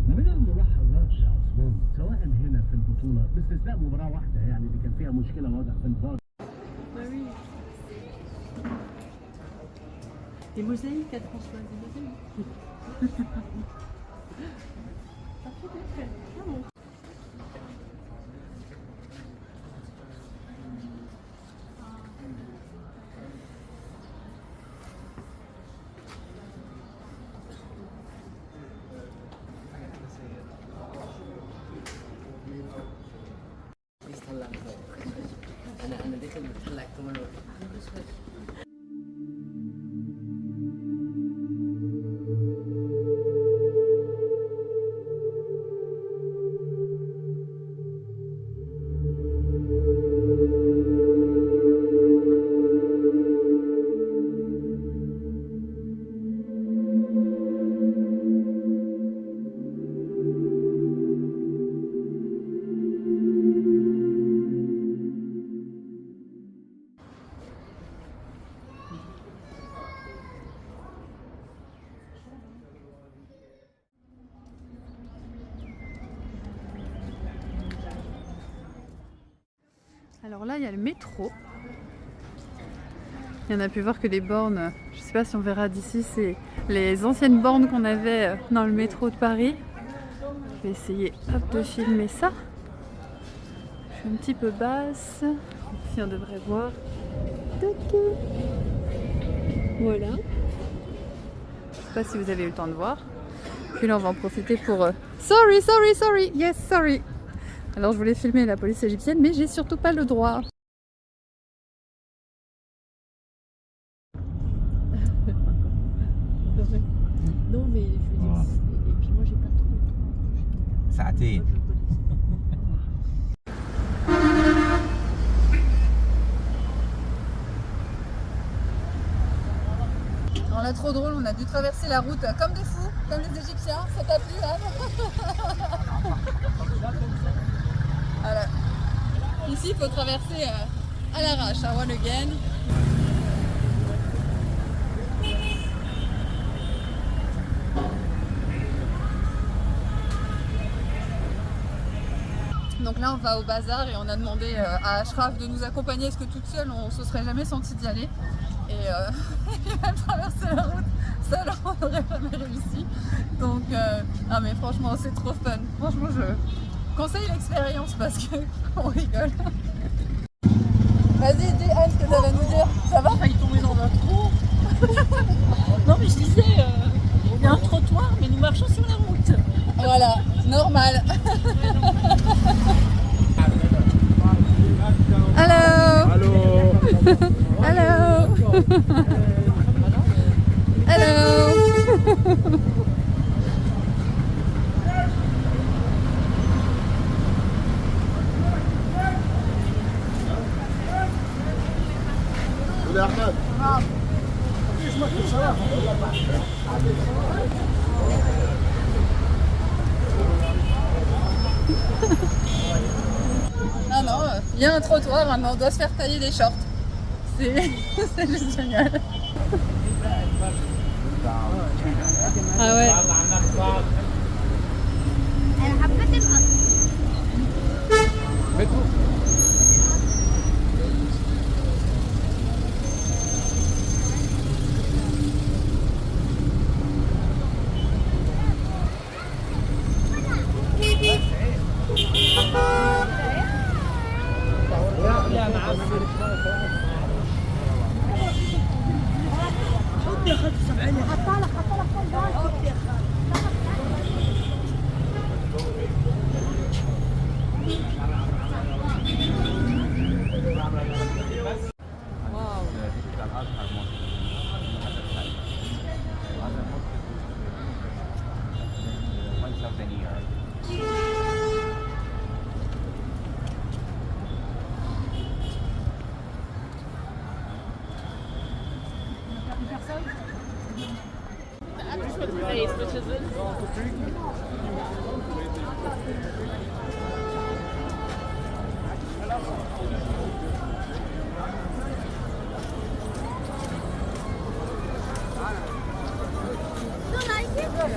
من الملاحظات يا عثمان سواء هنا في البطولة باستثناء مباراة واحدة يعني اللي كان فيها مشكلة واضحة في الفار. Des mosaïques à François, des mosaïques. Ça fait des très bien. انا داخل بتطلع كمان. Alors là, il y a le métro. Il y en a pu voir que les bornes, je ne sais pas si on verra d'ici, c'est les anciennes bornes qu'on avait dans le métro de Paris. Je vais essayer hop, de filmer ça. Je suis un petit peu basse. Ici on devrait voir. Tatou. Voilà. Je sais pas si vous avez eu le temps de voir. Puis là on va en profiter pour... Sorry, sorry, sorry, yes, sorry. Alors je voulais filmer la police égyptienne, mais j'ai surtout pas le droit. Non, mais je veux dire, et puis moi j'ai pas trop le droit. ساعتين. On a trop drôle, on a dû traverser la route comme des fous, comme les Égyptiens. Ça t'a plu, Anne? Voilà. Ici, il faut traverser à l'arrache, à one again. Donc là, on va au bazar et on a demandé à Ashraf de nous accompagner parce que toute seule, on se serait jamais senti d'y aller. Et même traverser la route seule, on n'aurait jamais réussi. Donc, non mais franchement, c'est trop fun. Franchement, je conseille l'expérience parce qu'on rigole. Vas-y, dis Anne ce que t'allais nous dire. Ça va? Failli tomber dans un trou. Non, mais je disais, il y a un trottoir, mais nous marchons sur la route. Voilà, normal. Hello. Hello. Hello. Hello. يا احمد Non, non, il y a un trottoir, hein, mais on doit se faire tailler des shorts. C'est juste génial. Ah ouais.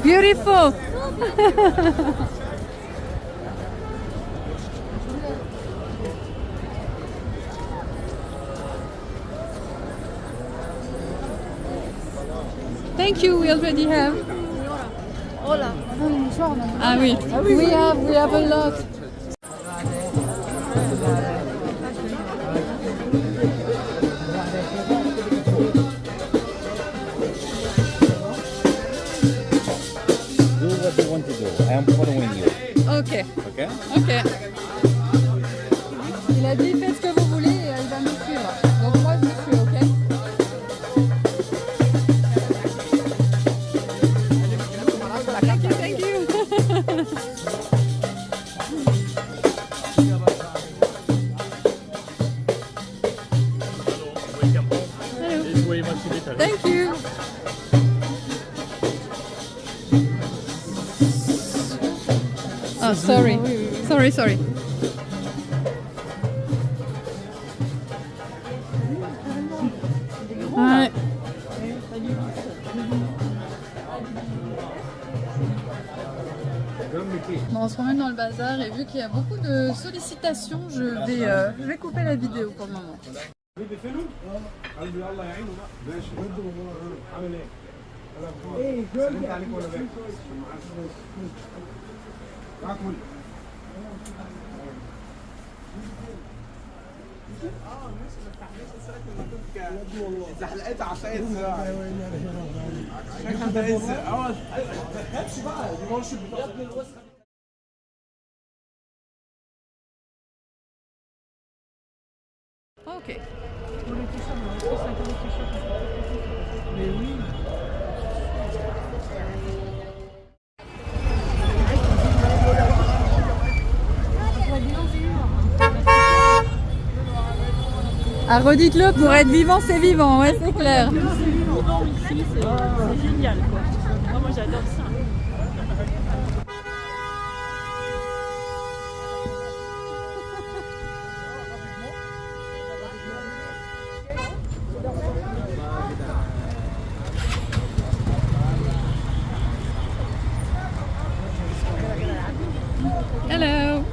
Beautiful. Thank you. We already have. Hola. Ah oui. We have a lot. Do what you want to do. I am following you. Ok. Okay? Ok. Il a dit faites ce que vous voulez et il va me suivre. Donc moi je suis ok. Thank you, thank you. Hello. Thank you. Oh, sorry. Sorry, sorry. Ouais. Bon, on se promène dans le bazar et vu qu'il y a beaucoup de sollicitations, je vais couper la vidéo pour le moment. اتزحلقت عشان الزراعه شكلها ده اه ما تدخلش بقى دي ورشه يا ابني الوسخه. Ok. Pour les t-shirts, on a 350 t-shirts. Mais oui. Ah, redites-le, pour être vivant, c'est vivant, ouais, c'est clair. Vivant ici, c'est génial quoi. Moi j'adore ça. Hello.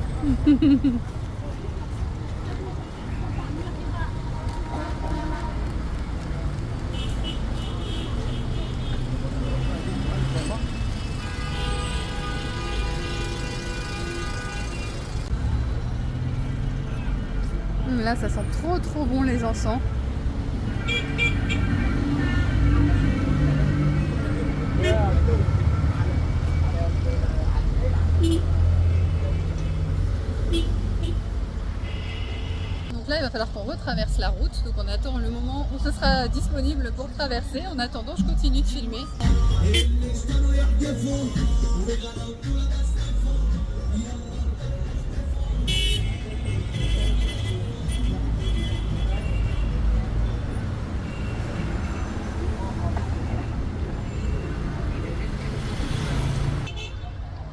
Là, ça sent trop bon les encens. Donc là, il va falloir qu'on retraverse la route. Donc on attend le moment où ce sera disponible pour traverser. En attendant, je continue de filmer.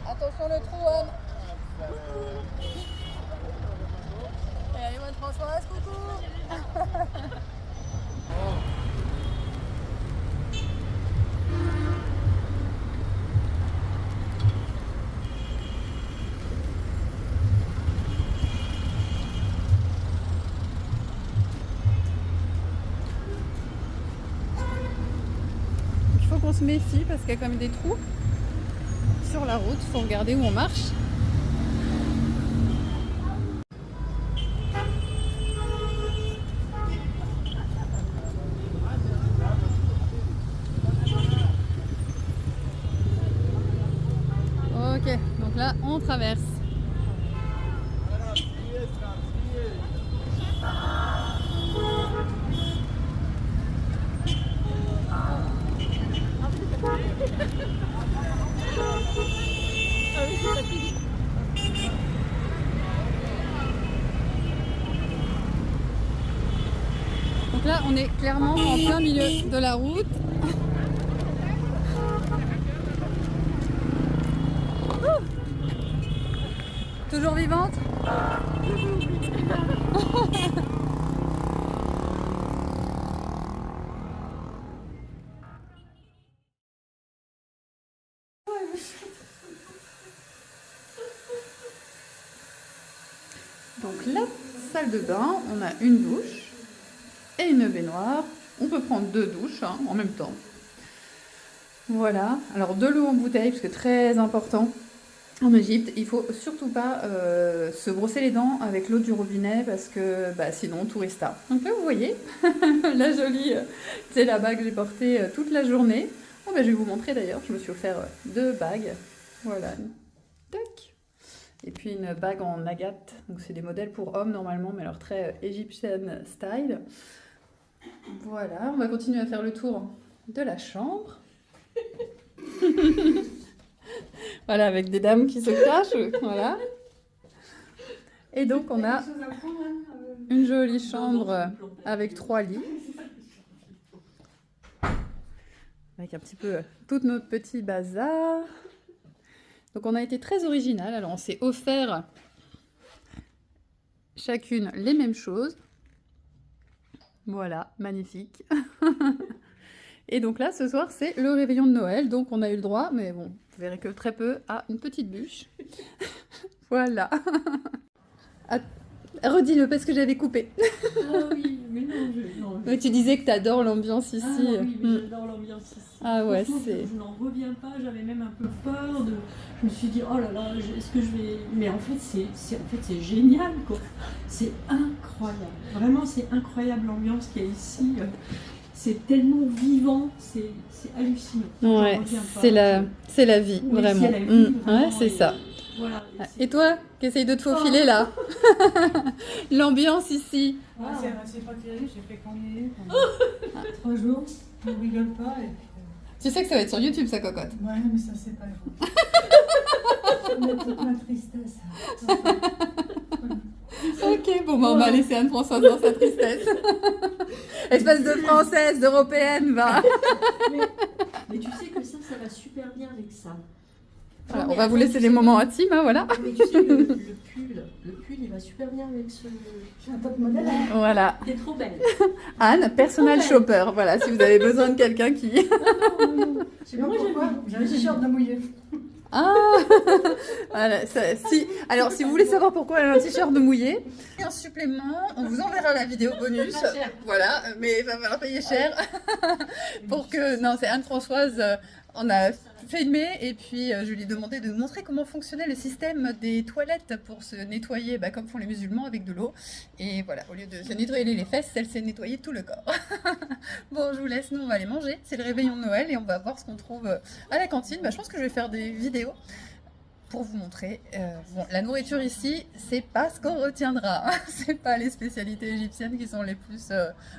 Attention le trou, Anne. Et allez, bonne Françoise, coucou. Il faut qu'on se méfie parce qu'il y a quand même des trous sur la route, faut regarder où on marche. Ok, donc là on traverse. Donc là, on est clairement en plein milieu de la route. Toujours vivante? Donc la salle de bain, on a une douche et une baignoire. On peut prendre deux douches en même temps. Voilà, alors de l'eau en bouteille, parce que très important en Égypte, il faut surtout pas se brosser les dents avec l'eau du robinet parce que sinon tourista. Donc là vous voyez, la jolie, c'est la bague que j'ai portée toute la journée. Bon, je vais vous montrer d'ailleurs, je me suis offert deux bagues. Voilà, tac. Et puis une bague en agate, donc c'est des modèles pour hommes normalement, mais alors très Egyptian style. Voilà, on va continuer à faire le tour de la chambre. Voilà, avec des dames qui se cachent, voilà. Et donc on a une jolie chambre avec 3 lits. Avec un petit peu tout notre petit bazar. Donc on a été très original. Alors on s'est offert chacune les mêmes choses. Voilà, magnifique. Et donc là, ce soir, c'est le réveillon de Noël. Donc on a eu le droit, mais bon, vous verrez que très peu, à une petite bûche. Voilà. Redis-le parce que j'avais coupé. Ah oui, mais non, Mais tu disais que tu adores l'ambiance ici. Ah oui, mais j'adore l'ambiance ici. Ah ouais, Franchement, c'est... Je n'en reviens pas, j'avais même un peu peur de... Je me suis dit, oh là là, est-ce que je vais... Mais en fait, c'est génial, quoi. C'est incroyable. incroyable. Vraiment, c'est incroyable l'ambiance qu'il y a ici. C'est tellement vivant, c'est hallucinant. Ouais, c'est la vie, Oui, vraiment. c'est la vie, vraiment, Ouais, c'est et ça. Voilà. Et toi, qui essaye de te faufiler là l'ambiance ici. Ah, c'est pas terrible, j'ai fait qu'on y est pendant 3 jours, on rigole pas. Et puis, Tu sais que ça va être sur YouTube, ça, cocotte. ouais, mais ça, c'est pas grave. On a toute ma tristesse. Ok, bon, bah, on va laisser Anne-Françoise dans sa tristesse. Espèce de française, d'européenne, va. Mais tu sais que ça va super bien avec ça. Voilà, Non, on mais va vous attends, laisser tu les sais- moments intimes, hein, voilà. Mais tu sais, le pull, il va super bien avec ce... J'ai un top modèle. Voilà. T'es trop belle. Anne, personal shopper. Voilà, si vous avez besoin de quelqu'un qui... C'est moi, j'ai un t-shirt de mouillé. Ah voilà, alors, si vous voulez savoir pourquoi elle a un t-shirt de mouillé, un supplément, on vous enverra la vidéo bonus. Voilà, mais il va falloir payer cher. Pour que... Non, c'est Anne-Françoise, on a filmé et puis je lui ai demandé de nous montrer comment fonctionnait le système des toilettes pour se nettoyer, comme font les musulmans, avec de l'eau. Et voilà, au lieu de se nettoyer les fesses, elle s'est nettoyée tout le corps. Bon, je vous laisse, nous on va aller manger. C'est le réveillon de Noël et on va voir ce qu'on trouve à la cantine. Je pense que je vais faire des vidéos pour vous montrer. Bon, la nourriture ici, c'est pas ce qu'on retiendra. C'est pas les spécialités égyptiennes qui sont les plus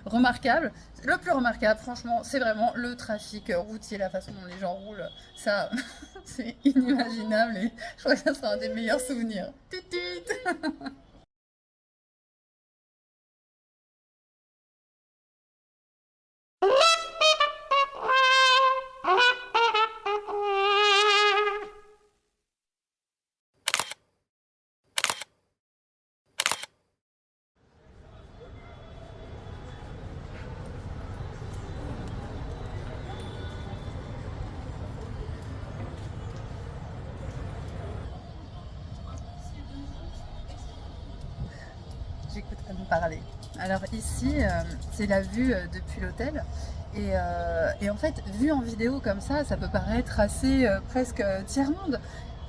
remarquables. Le plus remarquable, franchement, c'est vraiment le trafic routier, la façon dont les gens roulent. Ça, c'est inimaginable et je crois que ça sera un des meilleurs souvenirs. Tut tut. J'écoute à nous parler. Alors ici, c'est la vue depuis l'hôtel. Et en fait, vu en vidéo comme ça peut paraître assez presque tiers-monde.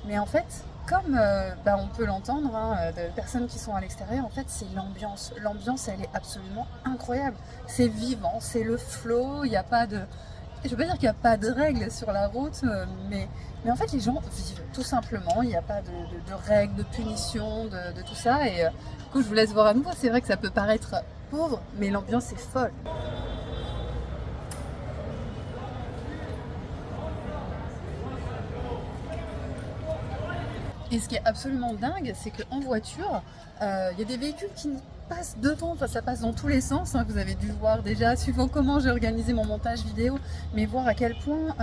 Mais en fait, comme on peut l'entendre, de personnes qui sont à l'extérieur, en fait, c'est l'ambiance. L'ambiance, elle est absolument incroyable. C'est vivant, c'est le flow, il n'y a pas de... Je veux pas dire qu'il n'y a pas de règles sur la route, mais en fait, les gens vivent tout simplement. Il n'y a pas de règles, de punitions, de tout ça. Et du coup, je vous laisse voir à nouveau. C'est vrai que ça peut paraître pauvre, mais l'ambiance est folle. Et ce qui est absolument dingue, c'est qu'en voiture, il y a des véhicules qui passent devant, enfin ça passe dans tous les sens, vous avez dû voir déjà, suivant comment j'ai organisé mon montage vidéo, mais voir à quel point...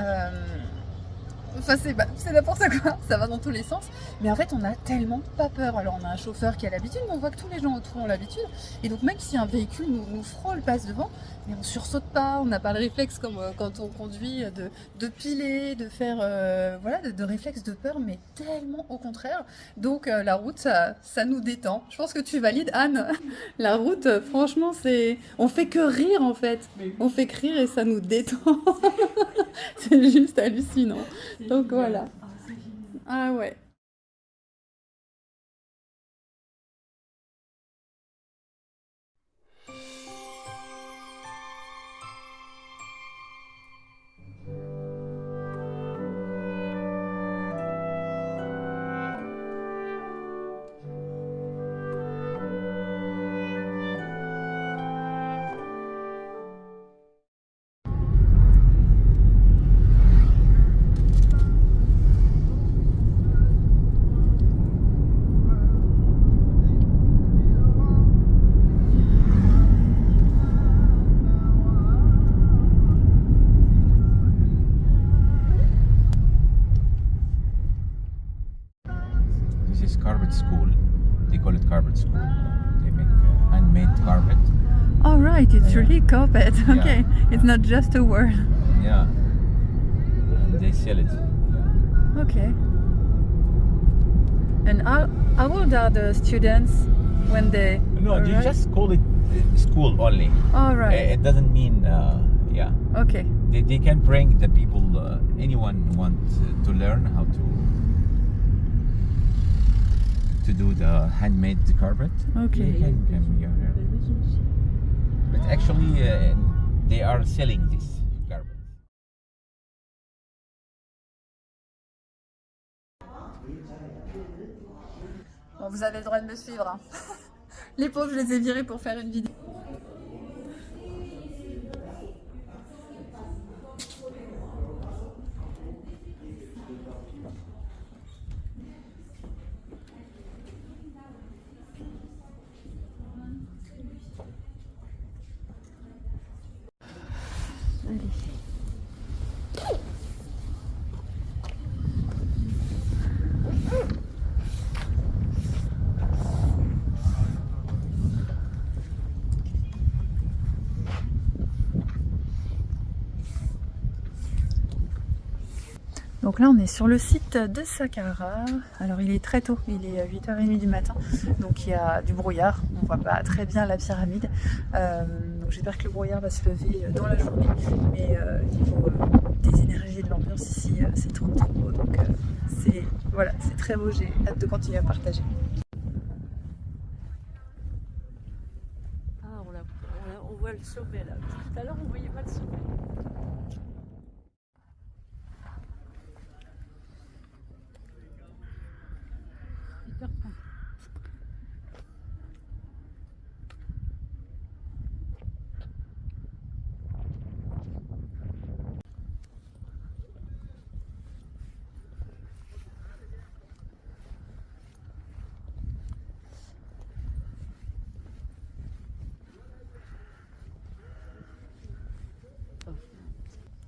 Enfin, c'est n'importe quoi, ça va dans tous les sens. Mais en fait, on a tellement pas peur. Alors, on a un chauffeur qui a l'habitude, mais on voit que tous les gens autour ont l'habitude. Et donc, même si un véhicule nous frôle, passe devant, mais on sursaute pas, on n'a pas le réflexe comme quand on conduit de piler, de faire, de réflexe de peur, mais tellement au contraire. Donc, la route, ça nous détend. Je pense que tu valides, Anne. La route, franchement, on fait que rire, en fait. On fait que rire et ça nous détend. C'est juste hallucinant. Donc voilà. Ah ouais. Carpet school. They call it carpet school. They make handmade carpet. All right, it's Yeah. really carpet. Yeah. Okay, it's not just a word. Yeah. And they sell it. Yeah. Okay. And how old are the students when they? No, they arrive? just call it school only. All right. It doesn't mean, yeah. Okay. They can bring the people, anyone who wants to learn how to to do the handmade carpet, Okay. you can go here. But actually, they are selling this carpet. Bon, vous avez le droit de me suivre. Hein. Les pauvres, je les ai virés pour faire une vidéo. Donc là on est sur le site de Saqqara. Alors il est très tôt, il est 8h30 du matin, donc il y a du brouillard, on voit pas très bien la pyramide. Donc j'espère que le brouillard va se lever dans la journée, mais niveau des énergies et de l'ambiance ici, c'est trop beau, donc voilà, c'est très beau, j'ai hâte de continuer à partager. Ah, on voit le sommet là. Tout à l'heure, on voyait pas le sommet.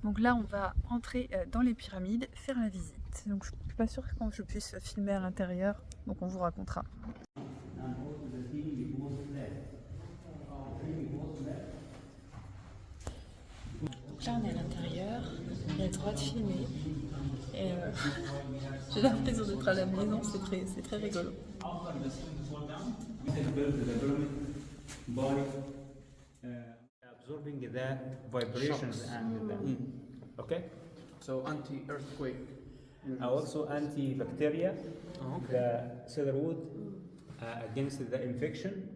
Donc là on va entrer dans les pyramides, faire la visite. Donc je suis pas sûre que je puisse filmer à l'intérieur, donc on vous racontera. Donc là on est à l'intérieur, il y a le droit de filmer. Et j'ai l'impression d'être à la maison, c'est très rigolo. Absorbing the vibrations and the, okay, So anti-earthquake. also antibacteria, the cedar wood against the infection,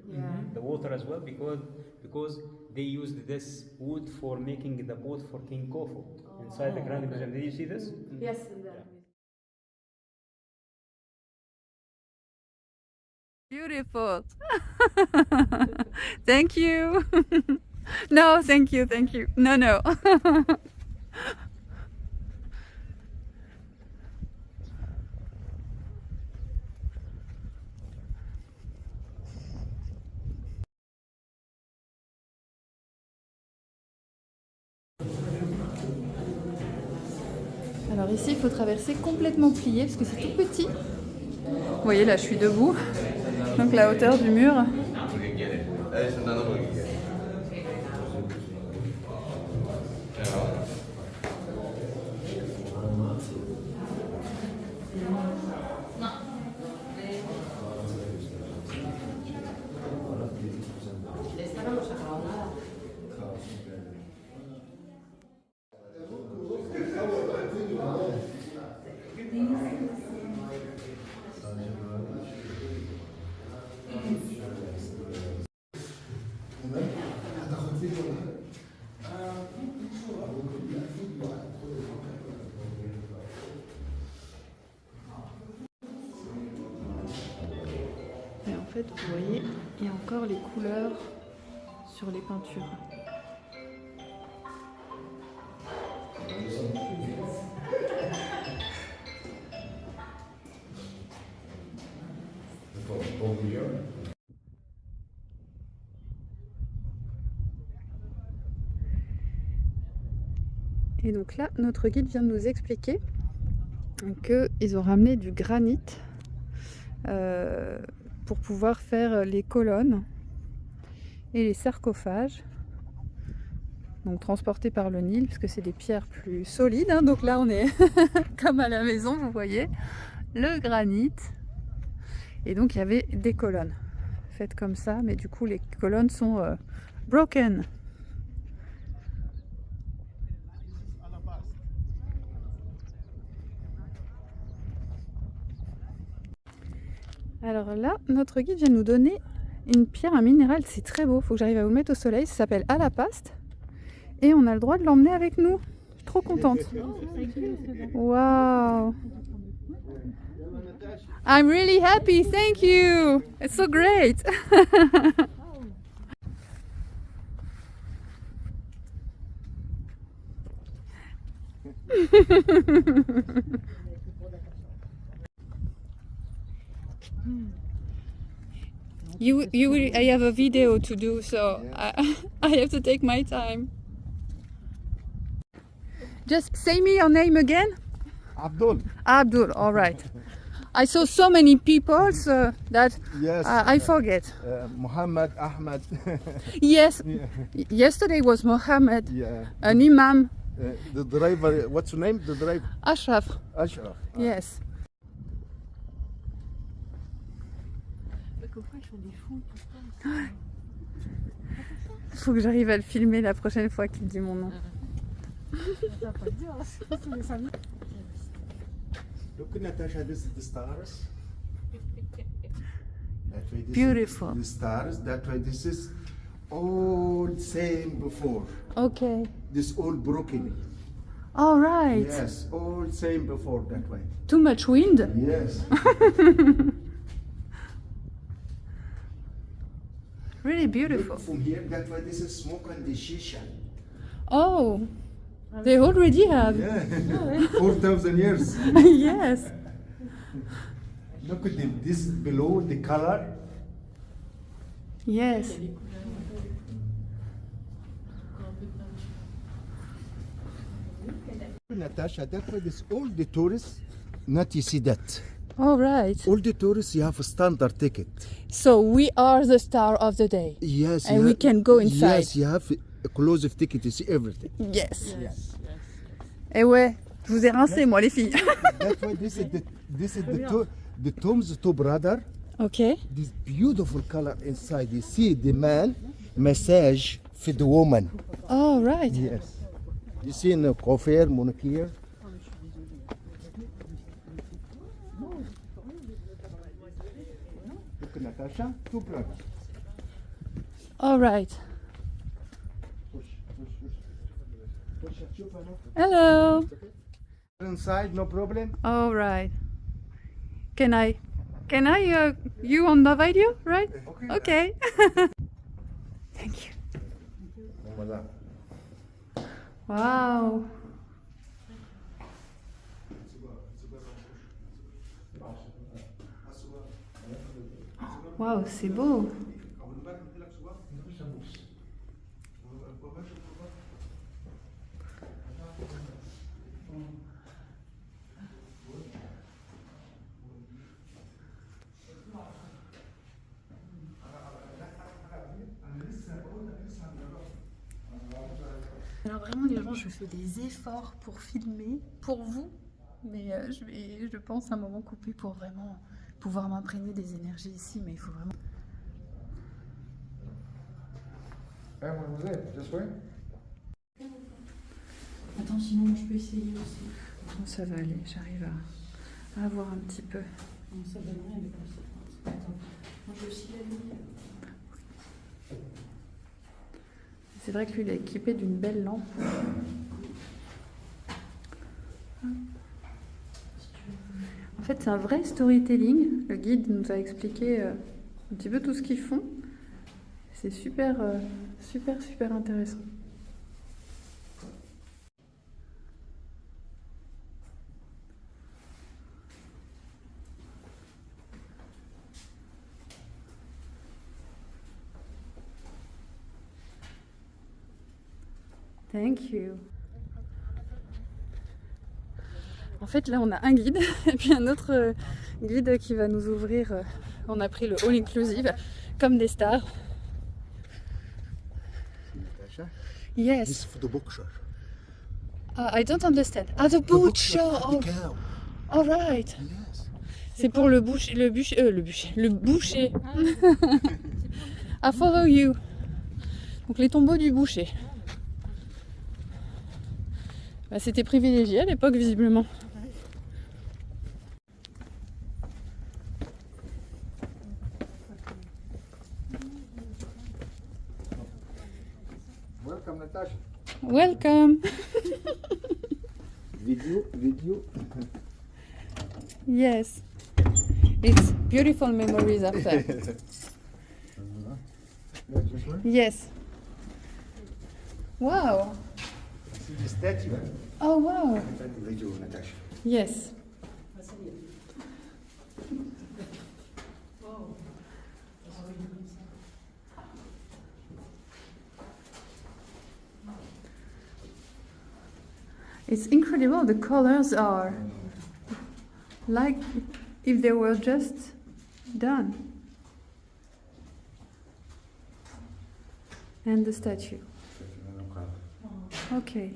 the water as well, because they used this wood for making the boat for King Khufu inside the Grand Museum. Did you see this? Yes. Beautiful. Thank you. No, thank you. No. Alors ici, il faut traverser complètement plié parce que c'est tout petit. Vous voyez, là, je suis debout. Donc la hauteur du mur. Et en fait, vous voyez, il y a encore les couleurs sur les peintures. Et donc là, notre guide vient de nous expliquer qu'ils ont ramené du granit pour pouvoir faire les colonnes et les sarcophages, donc transportés par le Nil, puisque c'est des pierres plus solides, hein. Donc là on est comme à la maison, vous voyez, le granit, et donc il y avait des colonnes faites comme ça, mais du coup les colonnes sont broken. Alors là, notre guide vient nous donner une pierre, un minéral, c'est très beau, faut que j'arrive à vous le mettre au soleil, ça s'appelle alapaste et on a le droit de l'emmener avec nous. Je suis trop contente. Wow. I'm really happy, thank you. It's so great. I have a video to do, so I have to take my time. Just say me your name again. Abdul. Abdul, all right. I saw so many people so that Yes. I forget. Muhammad, Ahmed. Yes. Yeah. Yesterday was Mohammed, Yeah. an imam, The driver, what's your name? The driver? Ashraf. Ashraf. Yes. Faut que j'arrive à le filmer la prochaine fois qu'il dit mon nom. Look, Natasha, this is the stars. That way, this Beautiful. Is the stars. That way, this is all same before. Okay. This all broken. All right. Yes, all same before that way. Too much wind? Yes. Really beautiful. Look from here, that way, this is smoke and the shisha. Oh, they already have. Yeah. 4,000 years. Yes. Look at this below the color. Yes. Natasha, that way, this all the tourists, not you see that. All right. All the tourists, you have a standard ticket. So we are the star of the day. Yes. And you we have- can go inside. Yes, you have a closive ticket to see everything. Yes. Eh ouais, je vous ai rincé moi les filles. That's why this is the Tom's two brother. Okay. This beautiful color inside. You see the man massage for the woman. All right. Yes. You see in the coiffure, manicure. Look, Natasha, two brothers. All right. Push, push, push. Push, شوف أنا. Hello. Inside, no problem. All right. Can I you on the video, right? Okay. Thank you. Wow. Wow, c'est beau. Alors vraiment les gens, je fais des efforts pour filmer, pour vous, mais je vais, je pense, un moment couper pour vraiment pouvoir m'imprégner des énergies ici, mais il faut vraiment... Attends, sinon je peux essayer aussi. Bon, ça va aller, j'arrive à voir un petit peu. Non, ça donne rien, mais comme ça. Attends, moi j'ai aussi la lumière. C'est vrai que lui, il est équipé d'une belle lampe. En fait, c'est un vrai storytelling. Le guide nous a expliqué un petit peu tout ce qu'ils font. C'est super, super intéressant. Thank you. En fait, là, on a un guide et puis un autre guide qui va nous ouvrir. On a pris le all inclusive, comme des stars. Natasha, Yes. this is for the butcher. I don't understand. Ah, the butcher. The Oh, cow. all right. Yes. C'est pour le boucher. Le boucher. I follow you. Donc les tombeaux du boucher. Bah, c'était privilégié à l'époque, visiblement. Welcome, Natasha. Welcome. Video. Yes. It's beautiful memories after. Yes. Wow. See the statue? Oh wow. Video, Natasha. Yes. It's incredible. The colors are like if they were just done. And the statue. Okay.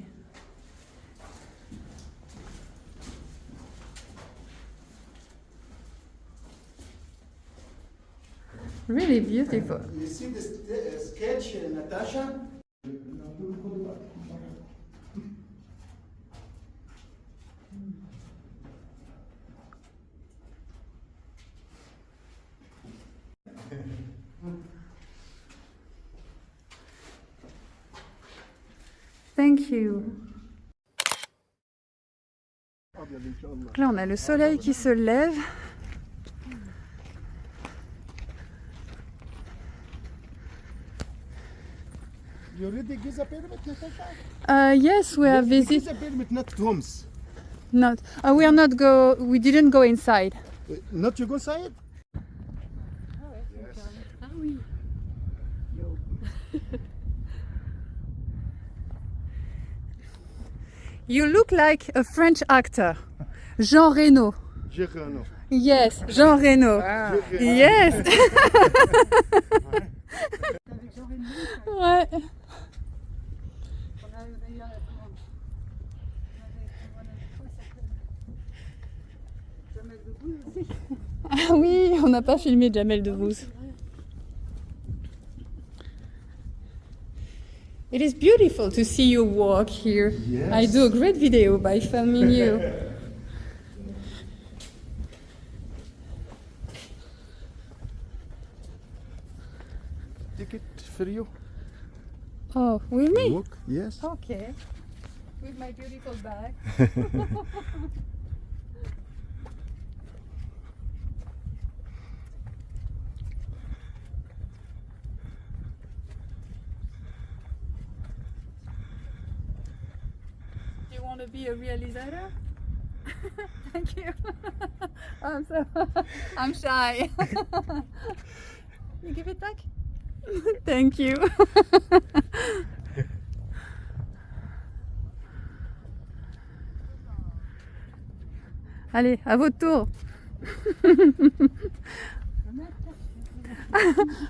Really beautiful. You see the sketch, Natasha? Thank you. Là, on a le soleil qui se lève. You already Giza pyramid, Natasha? Yes, we have visited. Giza pyramid, not Homs. Not. We are not go. We didn't go inside. Not you go inside? Ah oui. You look like a French actor, Jean Reno. Girano. Yes, Jean Reno. Yes. Ouais. Ah oui, on n'a pas filmé Jamel Debbouze. It is beautiful to see you walk here. Yes. I do a great video by filming you. Ticket for you. Oh, with me? Walk, yes. Okay. With my beautiful bag. Do you want to be a realizer? Thank you. I'm shy. You give it back? Thank you. Allez, à votre tour.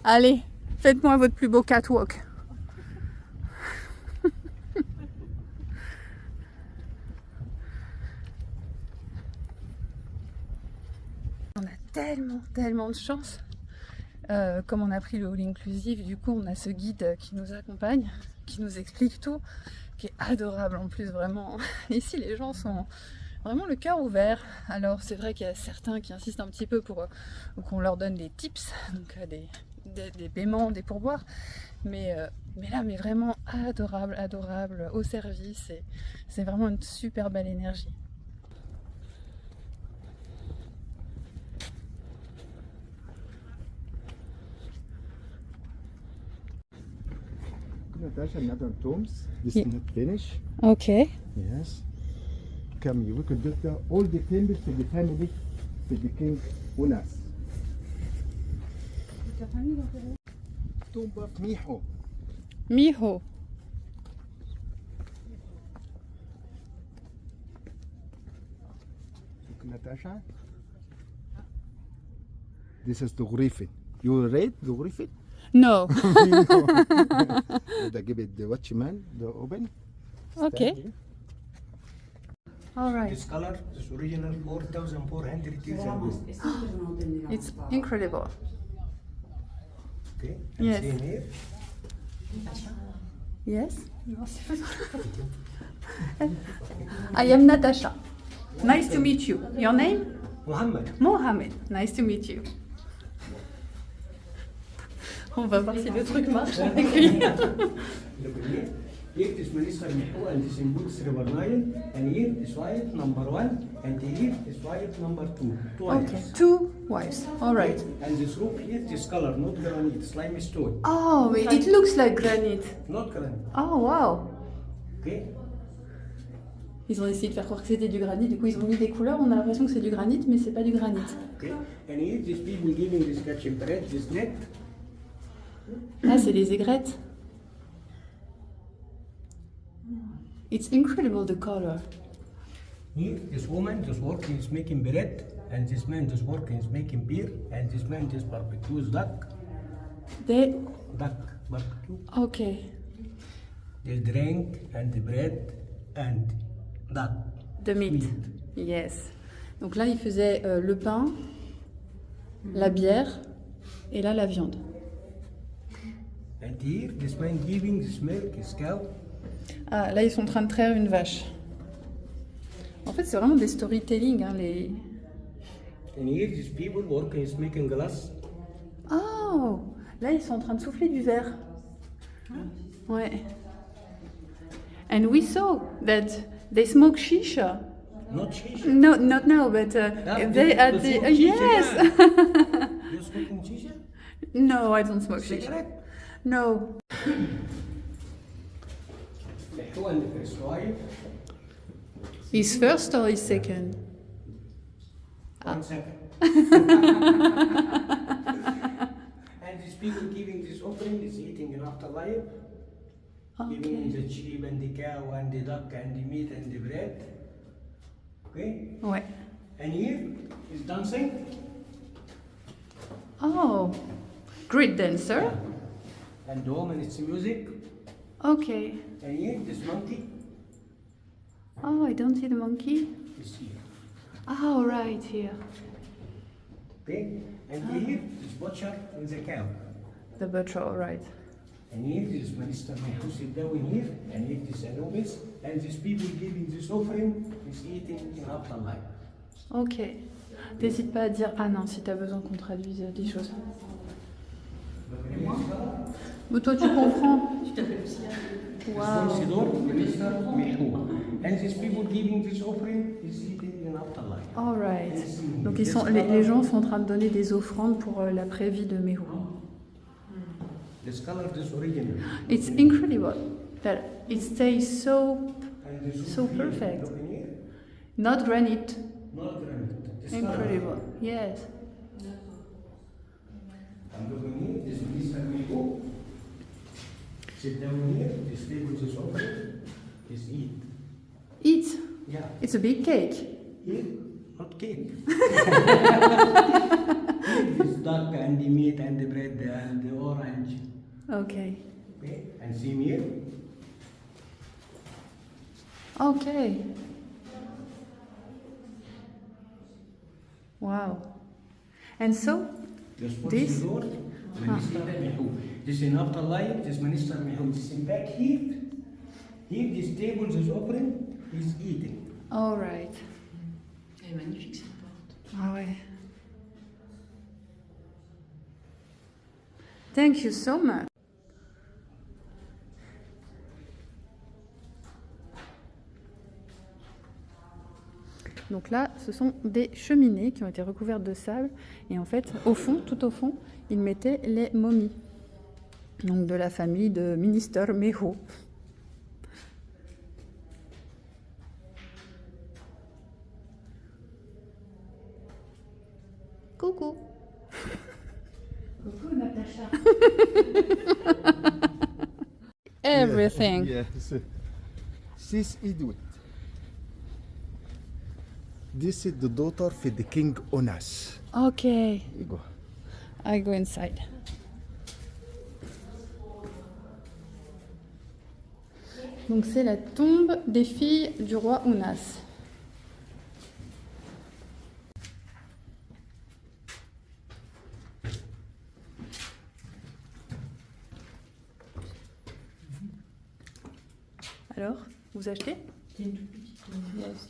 Allez, faites-moi votre plus beau catwalk. On a tellement de chance. Comme on a pris le all inclusive, du coup on a ce guide qui nous accompagne, qui nous explique tout, qui est adorable en plus, vraiment. Ici les gens sont vraiment le cœur ouvert. Alors c'est vrai qu'il y a certains qui insistent un petit peu pour qu'on leur donne des tips, donc des paiements, des pourboires, mais là mais vraiment adorable, au service, et c'est vraiment une super belle énergie. Natasha, another tombs. This is not finished. Okay. Yes. Come, we could do all the temples to the family, to the king Unas. Tomb of Miho. Miho. Look, Natasha. This is the Griffin. You read the Griffin? No. They give it the watchman, the open. Okay. All right. This color is original 4,400 years ago. It's incredible. Okay. Yes. Same here. Yes. I am Natasha. Nice to meet you. Your name? Muhammad. Mohammed. Nice to meet you. On va voir si le truc marche avec lui. Here is Minister Mihu and this includes River Nile, and here is wife number 1, and here is wife number 2. Two Okay, wives. 2 wives. All right. And this roof here, this color, not granite, slimy stone. Oh, it looks like granite. Not granite. Oh, wow. Okay? Ils ont essayé de faire croire que c'était du granit, du coup ils ont mis des couleurs, on a l'impression que c'est du granit, mais c'est pas du granit. Okay? And here, these people giving this kitchen bread, this net. Là, c'est les aigrettes. It's incredible the color. Here, this woman, this working is making bread, and this man, this working is making beer, and this man, this barbecues duck. They... Duck, barbecue. Okay. They drink, and the bread, and duck. The meat. Yes. Donc là, il faisait le pain, la bière, et là, la viande. And here, this man giving this milk, his cow. Ah, là, ils sont en train de traire une vache. En fait, c'est vraiment des storytelling, hein, les... And here, these people working is making glass. Oh, là, ils sont en train de souffler du verre. Ouais. And we saw that they smoke shisha. Not shisha. No, not now, but they at the... yes! You smoking shisha? No, I don't smoke shisha. Cigarette? No. Who and the first wife? His first or his second? 1 second. And these people giving this offering is eating in afterlife. Giving the sheep and the cow and the duck and the meat and the bread. Okay? Ouais. And here is dancing. Oh, great dancer. And the woman is music. Okay. And here this monkey Oh, I don't see the monkey. is here. Oh, right here. Okay? And here this butcher and the cow. The butcher, all right. And here this Minister who sit down here, and here this Anubis, and these people giving this offering is eating in afterlife. Ok. N'hésite pas à dire ah non si t'as besoin qu'on traduise des choses. Mais toi tu comprends. Tu t'appelles aussi. Wow. Minister Mihu. And these people giving this offering is eating in afterlife. All right. Donc ils sont, les gens sont en train de donner des offrandes pour la prévie de Mehu. This color is original. It's incredible that it stays so And this so roof here, perfect. look in here, Not granite. not granite. This Incredible. color. Yes. And look in here, this Minister Mihu. Sit down here, this table is offering, is eat. Eat. Yeah. It's a big cake. Here, not cake. Here is duck and the meat and the bread and the orange. Okay. Okay, and same here. Okay. Wow. And so This was this. the Lord, Minister Mihu. This in afterlife, this Minister Mihu. This in back here. Here, this table is open, he's eating. All right. Elle est magnifique cette porte. Ah ouais. Thank you so much. Donc là, ce sont des cheminées qui ont été recouvertes de sable. Et en fait, au fond, tout au fond, ils mettaient les momies. Donc de la famille de Minister Mehu. Coucou. Coucou Natacha. Everything. Yes. This is Edwin. This is the daughter of the King Onas. Okay. You go. I go inside. Donc c'est la tombe des filles du roi Ounas. Alors, vous achetez? C'est une toute petite pièce.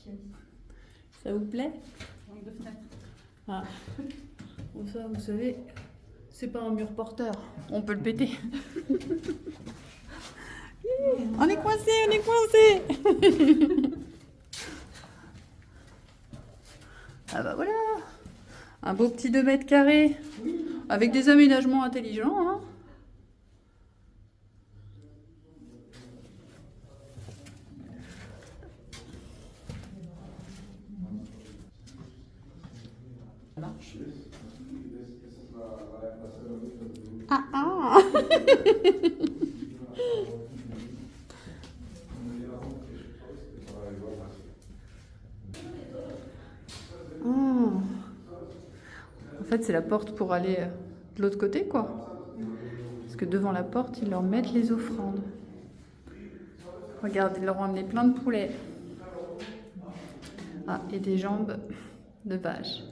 Ça vous plaît? Manque de fenêtre. Ah. Bon, ça, vous savez, C'est pas un mur porteur, on peut le péter. On est coincé, on est coincé. Ah bah voilà, un beau petit 2 mètres carrés, avec des aménagements intelligents. Hein. Ça marche. Ah ah. En fait, c'est la porte pour aller de l'autre côté, quoi. Parce que devant la porte, ils leur mettent les offrandes. Regarde, ils leur ont amené plein de poulets. Ah, et des jambes de vache.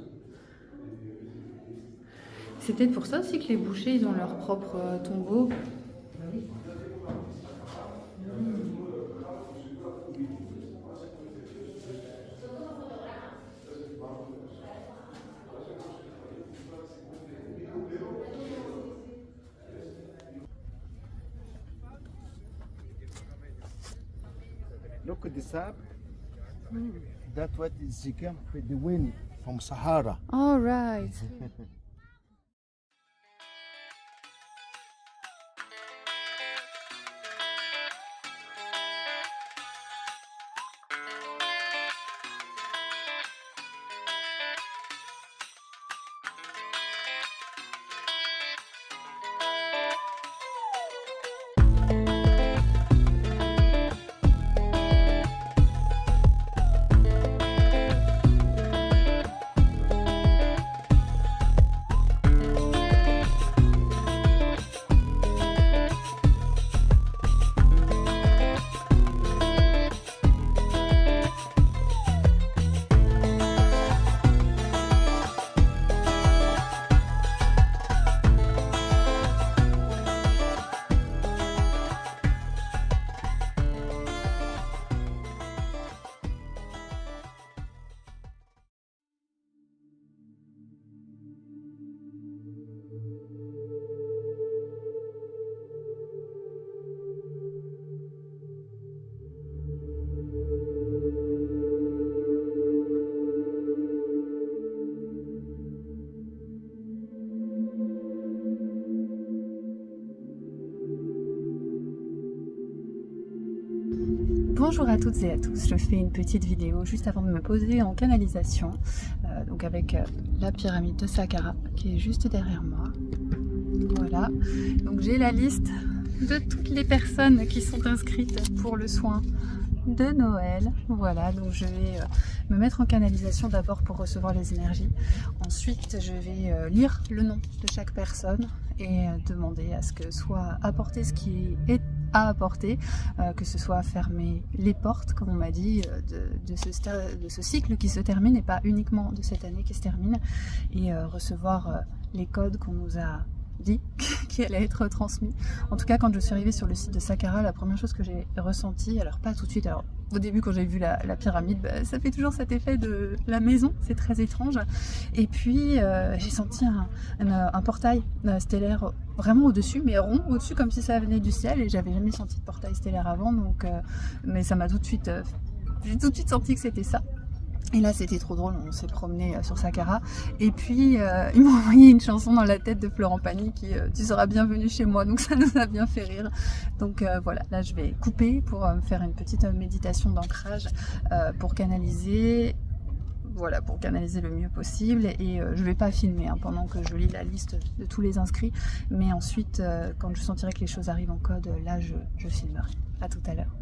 C'est peut-être pour ça aussi que les bouchers, ils ont leur propre tombeau. Look at the sap. That's what is she came with the wind from Sahara. All right. Bonjour à toutes et à tous, je fais une petite vidéo juste avant de me poser en canalisation, donc avec la pyramide de Saqqara qui est juste derrière moi. Voilà, donc j'ai la liste de toutes les personnes qui sont inscrites pour le soin de Noël. Voilà, donc je vais me mettre en canalisation d'abord pour recevoir les énergies. Ensuite, je vais lire le nom de chaque personne et demander à ce que soit apporté ce qui est à apporter, que ce soit fermer les portes, comme on m'a dit, de ce cycle qui se termine et pas uniquement de cette année qui se termine, et recevoir les codes qu'on nous a dit qui allait être transmis. En tout cas, quand je suis arrivée sur le site de Saqqara, la première chose que j'ai ressentie, alors pas tout de suite, alors au début quand j'ai vu la pyramide, bah, ça fait toujours cet effet de la maison, c'est très étrange. Et puis j'ai senti un portail stellaire vraiment au-dessus, mais rond au-dessus, comme si ça venait du ciel, et j'avais jamais senti de portail stellaire avant, donc mais ça m'a tout de suite, j'ai tout de suite senti que c'était ça. Et là c'était trop drôle, on s'est promené sur Saqqara et puis ils m'ont envoyé une chanson dans la tête de Florent Pagny qui tu seras bienvenue chez moi, donc ça nous a bien fait rire. Donc voilà, là je vais couper pour me faire une petite méditation d'ancrage pour canaliser. Voilà, pour canaliser le mieux possible, et je vais pas filmer hein, pendant que je lis la liste de tous les inscrits, mais ensuite quand je sentirai que les choses arrivent en code, là je filmerai. À tout à l'heure.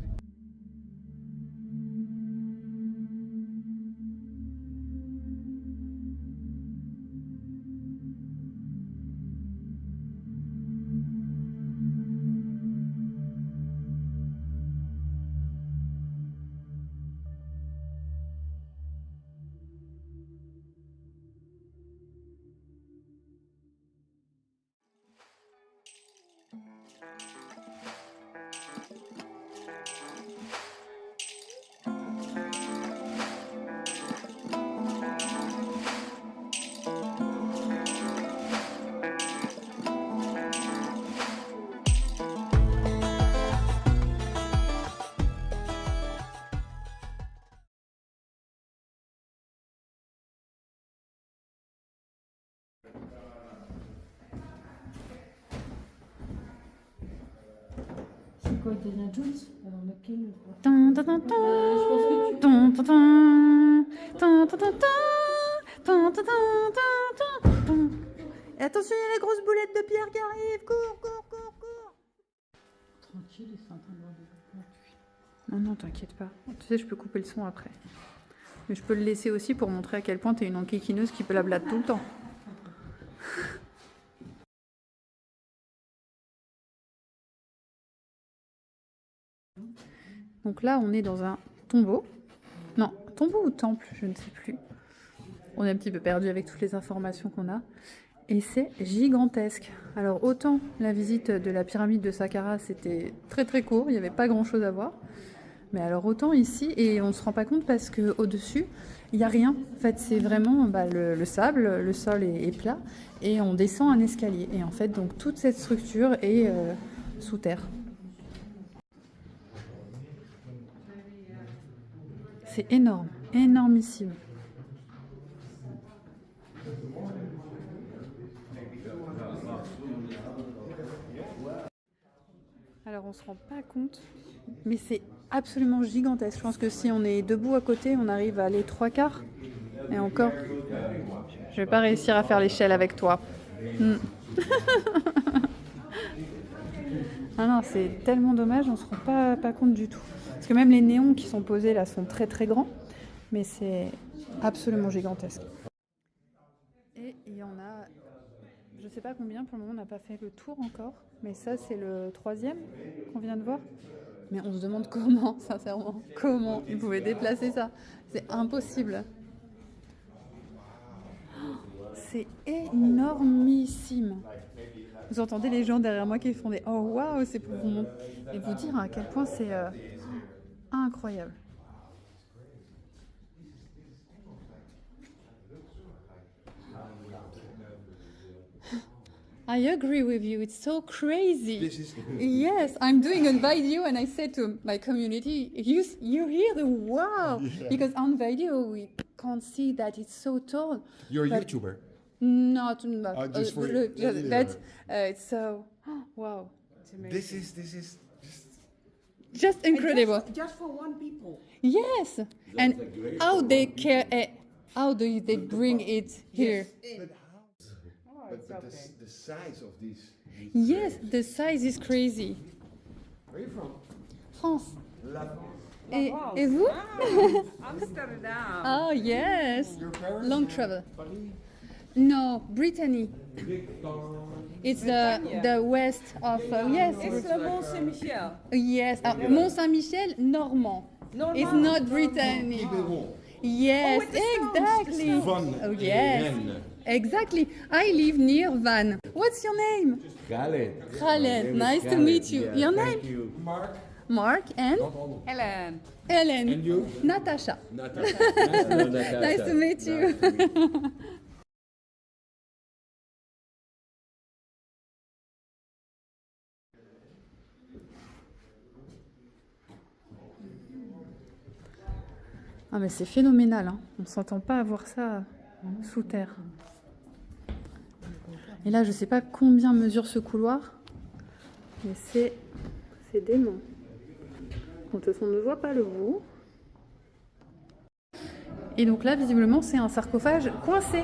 C'est quoi, Indiana Jones? Alors, lequel? Tan, tan, tan, tan, Je pense que tu... tan, tan, tan, tan, tan, tan, tan, tan, tan, tan, tan, tan. Et attention, il y a la grosse boulette de pierre qui arrive. Cours, cours, cours, cours. Tranquille, ils sont en train de voir des... Non, non, t'inquiète pas. Tu sais, je peux couper le son après. Mais je peux le laisser aussi pour montrer à quel point t'es une enquiquineuse qui peut la blader tout le temps. Donc là, on est dans un tombeau. Non, tombeau ou temple, je ne sais plus. On est un petit peu perdu avec toutes les informations qu'on a. Et c'est gigantesque. Alors autant la visite de la pyramide de Saqqara, c'était très très court, il n'y avait pas grand chose à voir. Mais alors autant ici, et on ne se rend pas compte parce qu'au-dessus, il n'y a rien. En fait, c'est vraiment le sable, le sol est plat, et on descend un escalier. Et en fait, donc toute cette structure est sous terre. C'est énorme, énormissime. Alors on se rend pas compte, mais c'est absolument gigantesque. Je pense que si on est debout à côté, on arrive à les 3/4. Et encore, je vais pas réussir à faire l'échelle avec toi. Ah non, c'est tellement dommage, on se rend pas compte du tout. Parce que même les néons qui sont posés là sont très très grands, mais c'est absolument gigantesque. Et il y en a, je sais pas combien, pour le moment on n'a pas fait le tour encore, mais ça c'est le 3e qu'on vient de voir. Mais on se demande comment, sincèrement, comment ils pouvaient déplacer ça. C'est impossible. C'est énormissime. Vous entendez les gens derrière moi qui font des « Oh waouh !» C'est pour vous montrer et vous dire à quel point c'est incroyable. I agree with you. It's so crazy. Yes, I'm doing a video and I said to my community, you hear the wow, because on video we can't see that it's so tall. You're a YouTuber. Not just for but it's so wow. This is Just incredible. Just for one people. Yes, and how they care, how do they bring it here? But the size of these. Yes, the size is crazy. Where are you from? France. La Et vous? Amsterdam. Oh yes. Your parents? Long travel. No, Brittany. It's the west of yes. It's the Mont Saint-Michel. Yes, Mont Saint-Michel, Normand. It's not Brittany. Yes, exactly. Oh yes, exactly. I live near Van. What's your name? Khaled. Khaled. Nice to meet you. Your name? Mark. Mark and Helen. Helen. And you? Natasha. Natasha. Nice to meet you. Ah mais c'est phénoménal, hein. On ne s'entend pas à voir ça sous terre. Et là je sais pas combien mesure ce couloir, mais c'est dément. De toute façon on ne voit pas le bout. Et donc là visiblement c'est un sarcophage coincé.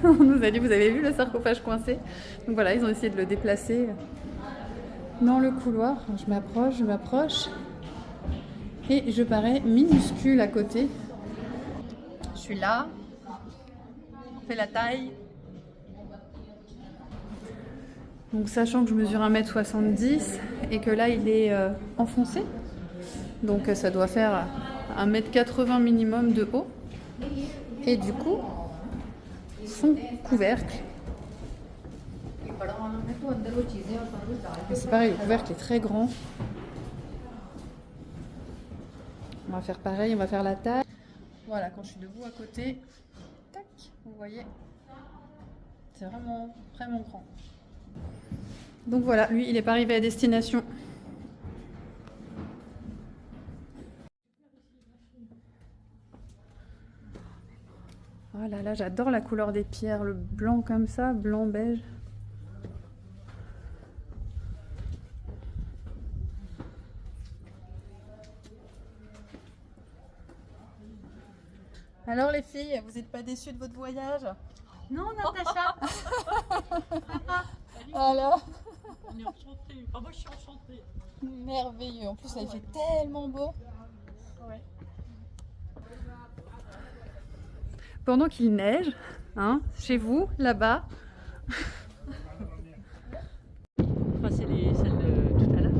On nous a dit, vous avez vu le sarcophage coincé? Donc voilà, ils ont essayé de le déplacer dans le couloir. Je m'approche. Et je parais minuscule à côté. Je suis là. On fait la taille. Donc sachant que je mesure 1m70 et que là il est enfoncé. Donc ça doit faire 1m80 minimum de haut. Et du coup, son couvercle. C'est pareil, le couvercle est très grand. On va faire pareil, on va faire la taille. Voilà, quand je suis debout à côté, tac, vous voyez, c'est vraiment, vraiment grand. Donc voilà, lui, il n'est pas arrivé à destination. Oh là là, j'adore la couleur des pierres, le blanc comme ça, blanc-beige. Alors les filles, vous n'êtes pas déçues de votre voyage? Non, Natacha. Alors, On est enchantés. Ah, moi, je suis enchantée. merveilleux. En plus, là, il fait tellement beau. Ouais. Pendant qu'il neige, hein, chez vous, là-bas. Enfin, c'est celles de tout à l'heure.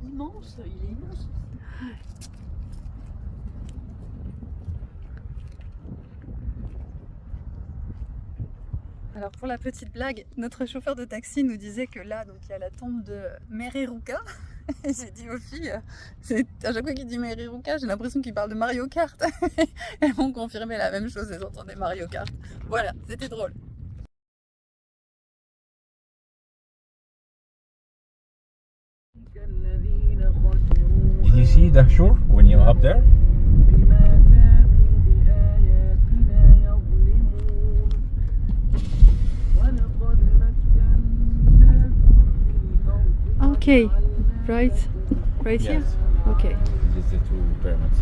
Immense, il est immense. Alors pour la petite blague, notre chauffeur de taxi nous disait que là, donc il y a la tombe de Mereruka. Et j'ai dit aux filles, à chaque fois qu'il dit Mereruka, j'ai l'impression qu'il parle de Mario Kart. Elles m'ont confirmé la même chose, elles entendaient Mario Kart. Voilà, c'était drôle. Did you see Dahshur when you were up there? Okay, right here? Yes. Okay. This is the two pyramids.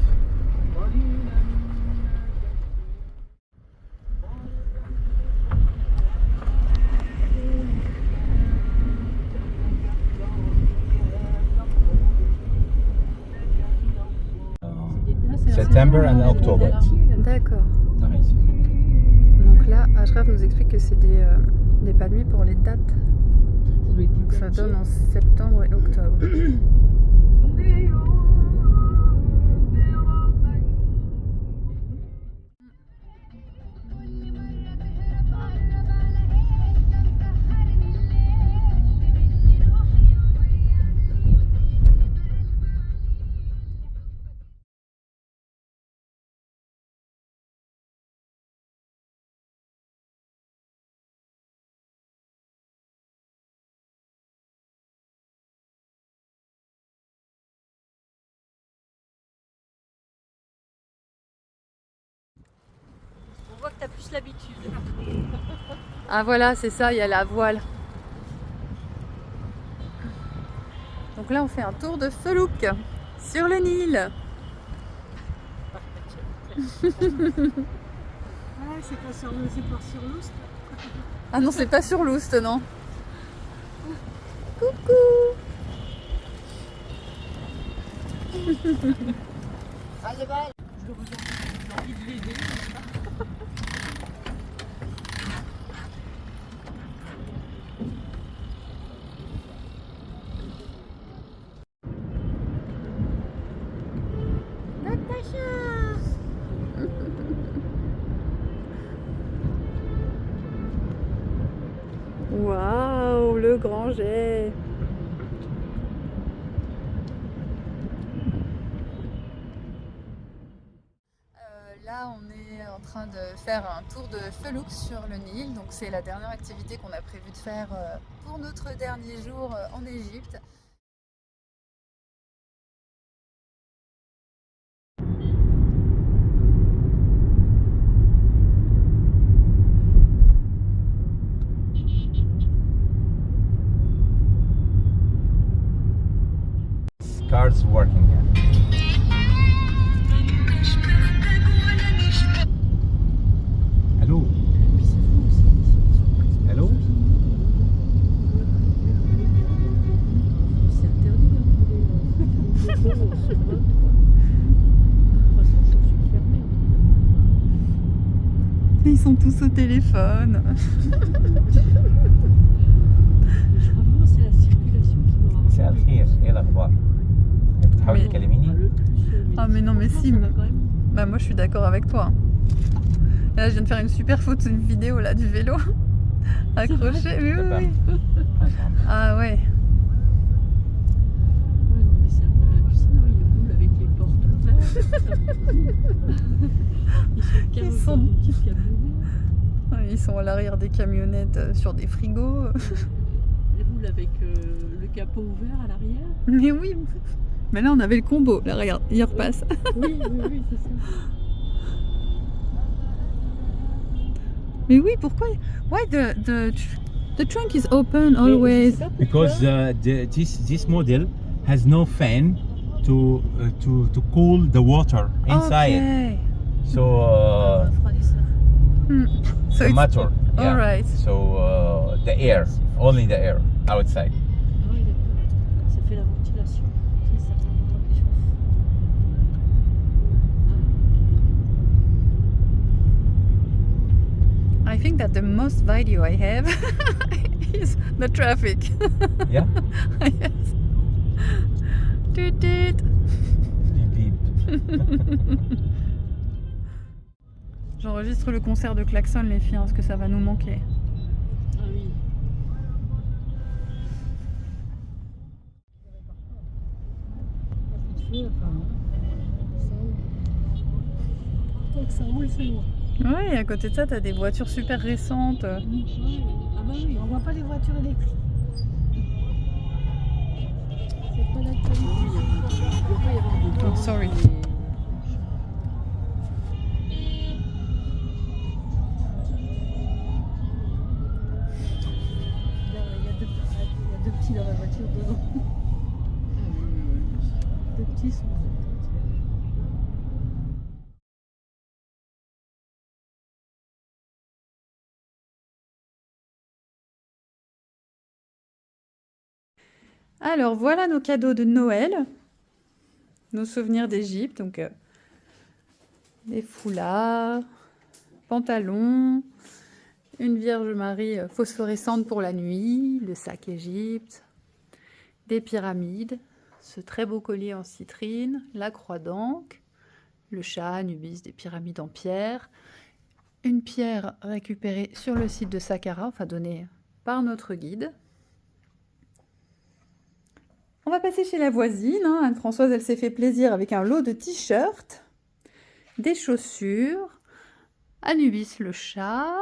September and October. D'accord. Nice. Donc là, Ashraf nous explique que c'est des palmiers pour les dates. Donc ça donne en septembre et octobre. On voit que tu as plus l'habitude. Ah voilà, c'est ça, il y a la voile. Donc là, on fait un tour de felouk sur le Nil. Ouais, c'est pas sur l'Oust. Ah non, c'est pas sur l'Oust, non. Coucou. J'ai envie de l'aider. Waouh, le grand jet. Là, on est en train de faire un tour de felouk sur le Nil. Donc, c'est la dernière activité qu'on a prévu de faire pour notre dernier jour en Égypte. Cars working here. Hello. Hello. C'est interdit de rouler sur botte, quoi. Enfin, sans chaussures fermées. Ils sont tous au téléphone. Je crois vraiment que c'est la circulation qui m'aura rendu. مساء الخير، ايه الاخبار؟ بتحاولي Mais- تكلميني؟ Ah mais non mais si, Ça va quand même. bah moi je suis d'accord avec toi. Et là je viens de faire une super photo, une vidéo là du vélo accroché. Oui, oui, oui. Ah ouais. Ouais, non, mais c'est un peu hallucinant. Ils roulent avec les portes ouvertes. Ils sont sont- comme une petite camionnette. Ils sont à l'arrière des camionnettes sur des frigos. Ils roulent avec le capot ouvert à l'arrière. Mais oui, Mais là, on avait le combo. Là, regarde, il repasse. Oui, c'est ça. Mais oui, pourquoi? Why the trunk is open always? Because this model has no fan to cool the water inside. Okay. So So the it's matter. Yeah. all right. So the air, only the air outside. Oui, d'accord. Ça fait la ventilation. C'est certains endroits qui chauffent. I think that the most video I have is the traffic. Yeah. Yes. Toot toot. Beep, beep. J'enregistre le concert de Klaxon, les filles, parce que ça va nous manquer. Ah oui. Tant que ça roule, c'est bon. Oui, à côté de ça, t'as des voitures super récentes. Ah bah oui, on voit pas les voitures électriques. C'est pas l'actualité. Il doit pas y avoir de Oh, sorry. Il y a deux petits dans la voiture devant. Deux petits sont. Alors, voilà nos cadeaux de Noël. Nos souvenirs d'Égypte. Donc, des foulards, pantalons, une Vierge Marie phosphorescente pour la nuit, le sac Égypte, des pyramides, ce très beau collier en citrine, la croix d'Ankh, le chat Anubis des pyramides en pierre, une pierre récupérée sur le site de Saqqara, enfin donnée par notre guide. On va passer chez la voisine. Anne-Françoise, elle s'est fait plaisir avec un lot de t-shirts, des chaussures, Anubis le chat,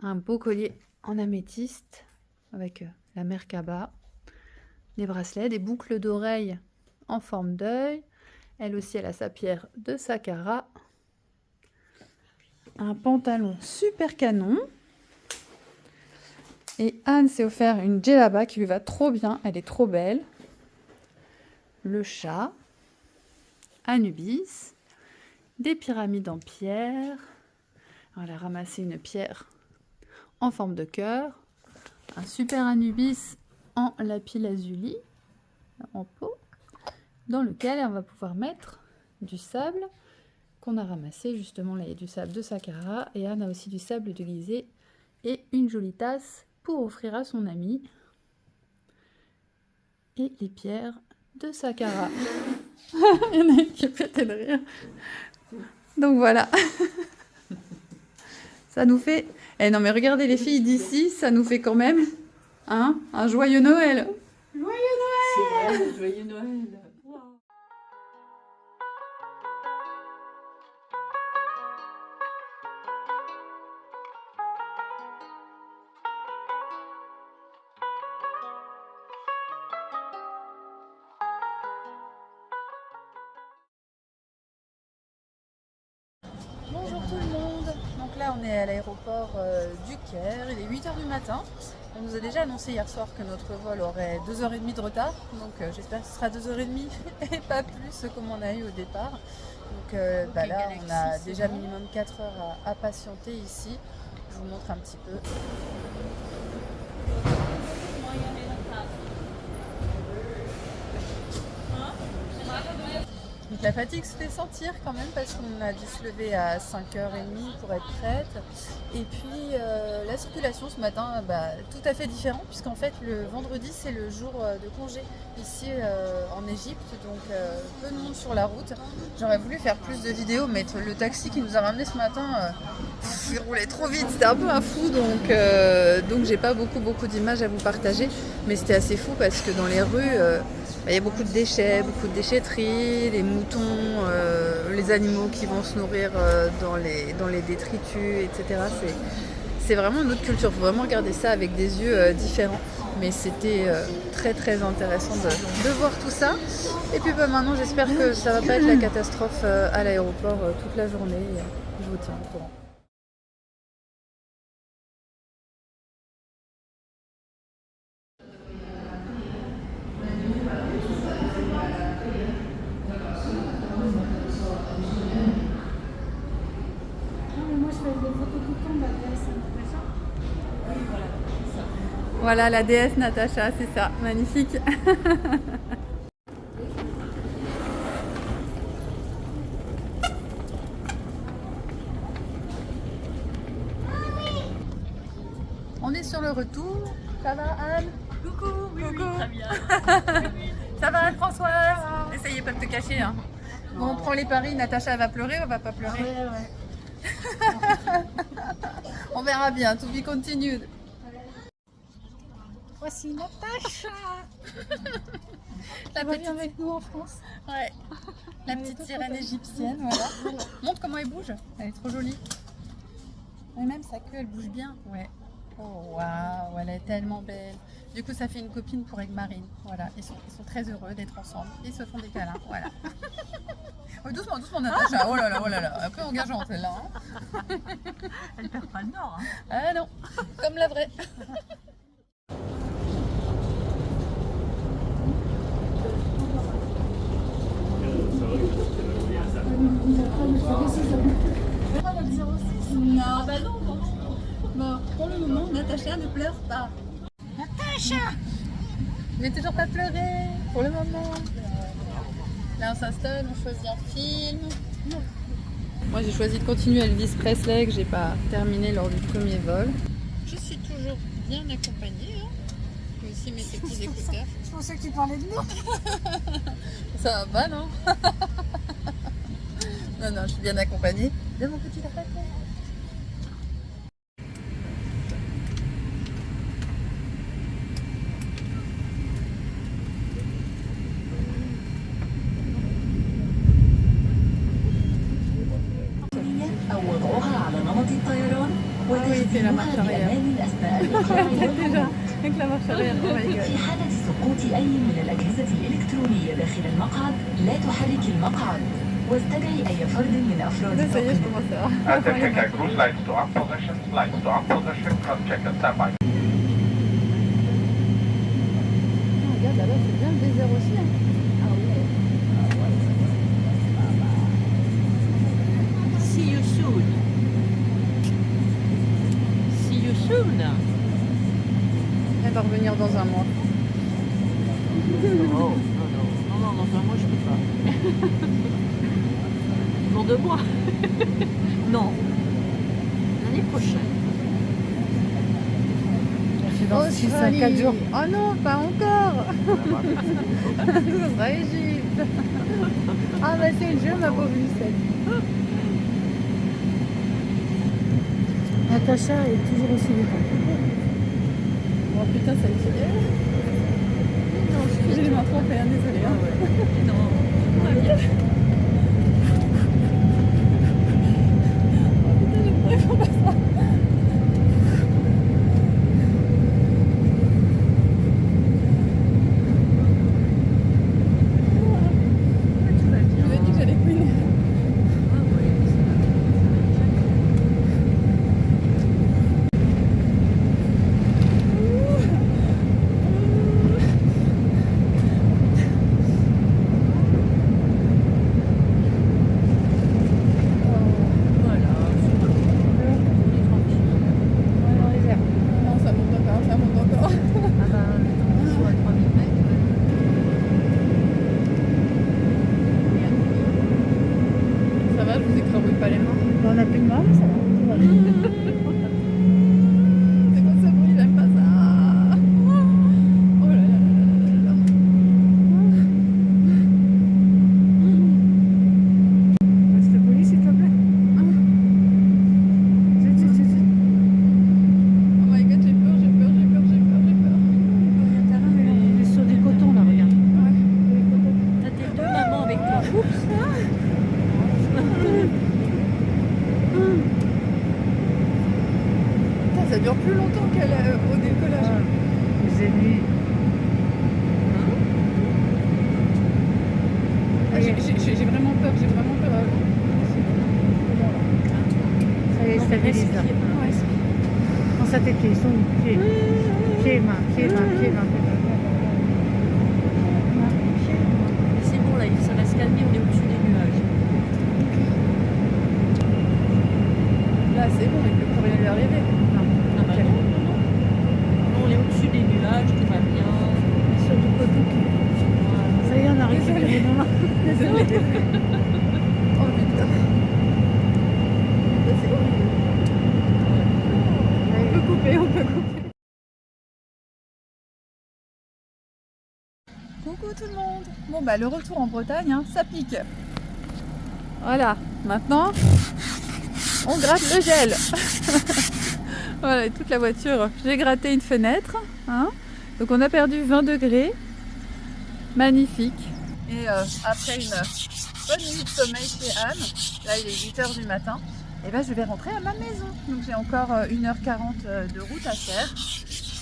un beau collier en améthyste avec la Merkaba, des bracelets, des boucles d'oreilles en forme d'œil. Elle aussi, elle a sa pierre de Saqqara, un pantalon super canon. Et Anne s'est offert une djellaba qui lui va trop bien, elle est trop belle. Le chat, Anubis, des pyramides en pierre. Alors, elle a ramassé une pierre en forme de cœur, un super Anubis en lapis-lazuli, en pot, dans lequel on va pouvoir mettre du sable qu'on a ramassé. Justement, là, il y a du sable de Saqqara et Anne a aussi du sable de Gizeh et une jolie tasse pour offrir à son ami, et les pierres de Saqqara. Il y en a qui pétait de rire. Donc voilà. Ça nous fait... Eh non mais regardez les filles d'ici, ça nous fait quand même un joyeux Noël. Joyeux Noël! C'est vrai, joyeux Noël. Bonjour tout le monde. Donc là on est à l'aéroport du Caire, il est 8h du matin. On nous a déjà annoncé hier soir que notre vol aurait 2h30 de retard. Donc j'espère que ce sera 2h30 et pas plus comme on a eu au départ. Donc là on a déjà minimum 4 heures à patienter ici. Je vous montre un petit peu. Donc la fatigue se fait sentir quand même parce qu'on a dû se lever à 5h30 pour être prête. Et puis la circulation ce matin, tout à fait différent puisqu'en fait le vendredi c'est le jour de congé ici en Égypte. Donc peu de monde sur la route. J'aurais voulu faire plus de vidéos mais le taxi qui nous a ramené ce matin, il roulait trop vite. C'était un peu un fou donc j'ai pas beaucoup d'images à vous partager. Mais c'était assez fou parce que dans les rues... il y a beaucoup de déchets, beaucoup de déchetteries, les moutons, les animaux qui vont se nourrir dans les détritus, etc. C'est vraiment une autre culture, il faut vraiment regarder ça avec des yeux différents. Mais c'était très très intéressant de voir tout ça. Et puis maintenant j'espère que ça va pas être la catastrophe à l'aéroport toute la journée. Je vous tiens au courant. Voilà la déesse Natacha, c'est ça, magnifique. On est sur le retour. Ça va Anne? Coucou, oui, Coucou. oui, très bien. Ça va Anne-Françoise? Essayez pas de te cacher. Hein. Bon, on prend les paris, Natacha va pleurer ou va pas pleurer? On verra bien, to be continued. Voici Natacha. La petite avec nous en France. Ouais. La petite sirène égyptienne, voilà. Montre comment elle bouge. Elle est trop jolie. Et même sa queue, elle bouge bien. Ouais. Oh waouh, elle est tellement belle. Du coup, ça fait une copine pour Egg-Marine. Voilà. Ils sont très heureux d'être ensemble. Ils se font des câlins. Voilà. Oh, doucement, doucement, Natacha. Oh là là, oh là là. Après, engageante celle-là. Hein. Elle perd pas le nord. Hein. Ah non, comme la vraie. Non, bah non, non. Bon, pour le moment, Natacha ne pleure pas. Natacha! Je n'ai toujours pas pleuré pour le moment. Là, on s'installe, on choisit un film. Moi, j'ai choisi de continuer Elvis Presley, que j'ai pas terminé lors du premier vol. Je suis toujours bien accompagnée. Hein. Je vais aussi mettre ces petits écouteurs. Je pensais que tu parlais de nous. Ça va pas, non? Non, non, je suis bien accompagnée de mon petit lapin. Oui, c'est la marche arrière. Déjà, avec la marche arrière, oh my god. في حالة سقوط أي من الأجهزة الإلكترونية داخل المقعد لا تحرك المقعد واستدعي أي فرد من أفراد Ça y est, je commence à Check out cruise lights to up position, lights to up position, cross check and standby. Regarde, là-bas, c'est bien le désert aussi. Hein. See you soon. See you soon. Elle va revenir dans un mois. Non, dans un mois, je peux pas. Dans 2 mois. Non. L'année prochaine. Je suis dans 6 à 4 jours. Oh non, pas encore. Ça sera Égypte. Ah bah c'est le jeu, ma pauvre Lucette. Natacha est toujours aussi vivante. Oh putain, ça y est. Non, j'ai les mains trempées, hein, désolée. Hein. Non, tout va bien. Oh putain, j'ai pas répondu à ça. Je vous ai dit que j'allais couiner. Non, ça monte encore, ça monte encore. Ah bah, ils sont à 3000 mètres. Ça va, je vous écrabouille pas les mains. On n'a plus de mal, ça va. Tout va bien. C'est quoi ce bruit? J'aime pas ça. Oh là là là là là. Reste poli, s'il te plaît. Oh my god, j'ai peur, j'ai peur, j'ai peur, j'ai peur, j'ai peur. Il est sur du coton, là, regarde. T'as tes 2 mamans avec toi. Oups. Putain, ça dure plus longtemps qu'au décollage. Les ennemis. J'ai vraiment peur, Ça y est, stabilise là. Pense à tes pieds, ils sont où? Pieds. Pieds, main. C'est bon là, ça va se calmer, on est au-dessus des nuages. Là, c'est bon, il peut plus rien lui arriver. Ah bah non. On est au-dessus des nuages, tout va bien. Sur du coton. Ça y est, on a récupéré nos mains. Désolée. Oh putain. Ça, c'est horrible. On peut couper. Coucou tout le monde. Bon bah le retour en Bretagne, hein, ça pique. Voilà, maintenant on gratte le gel. Voilà, toute la voiture, j'ai gratté une fenêtre. Hein. Donc on a perdu 20 degrés. Magnifique. Et après une bonne nuit de sommeil chez Anne, là il est 8h du matin, et ben je vais rentrer à ma maison. Donc j'ai encore 1h40 de route à faire.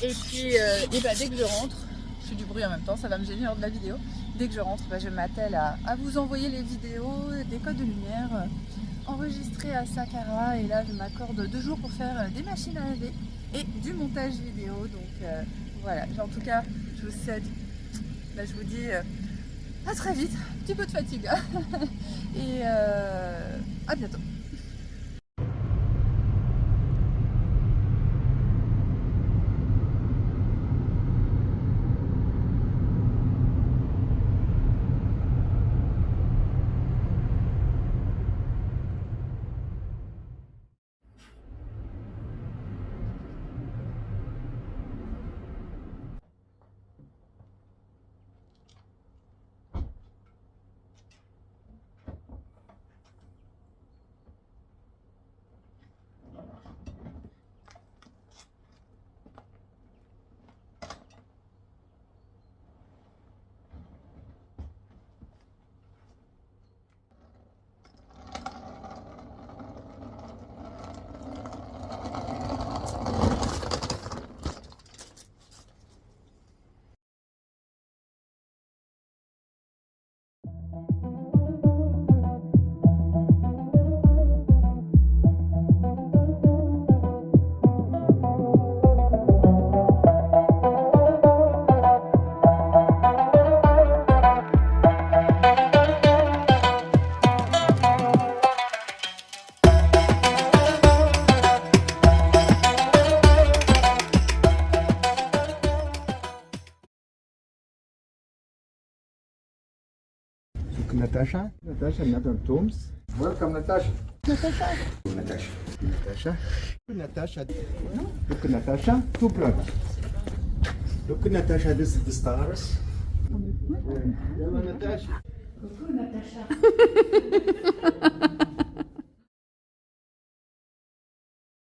Et puis et ben, dès que je rentre, je fais du bruit en même temps, ça va me gêner lors de la vidéo. Dès que je rentre, ben, je m'attelle à vous envoyer les vidéos des codes de lumière enregistrés à Saqqara. Et là je m'accorde 2 jours pour faire des machines à laver et du montage vidéo. Donc voilà, en tout cas je vous souhaite, là, je vous dis à très vite, un petit peu de fatigue et à bientôt. Natasha. Natasha, Nathan Toms. Welcome, Natasha. Natasha. Natasha. Natasha. Natasha. Look, Natasha. 2 plants. Look, Natasha. This is the stars. Yalla, Natasha. Coucou Natacha.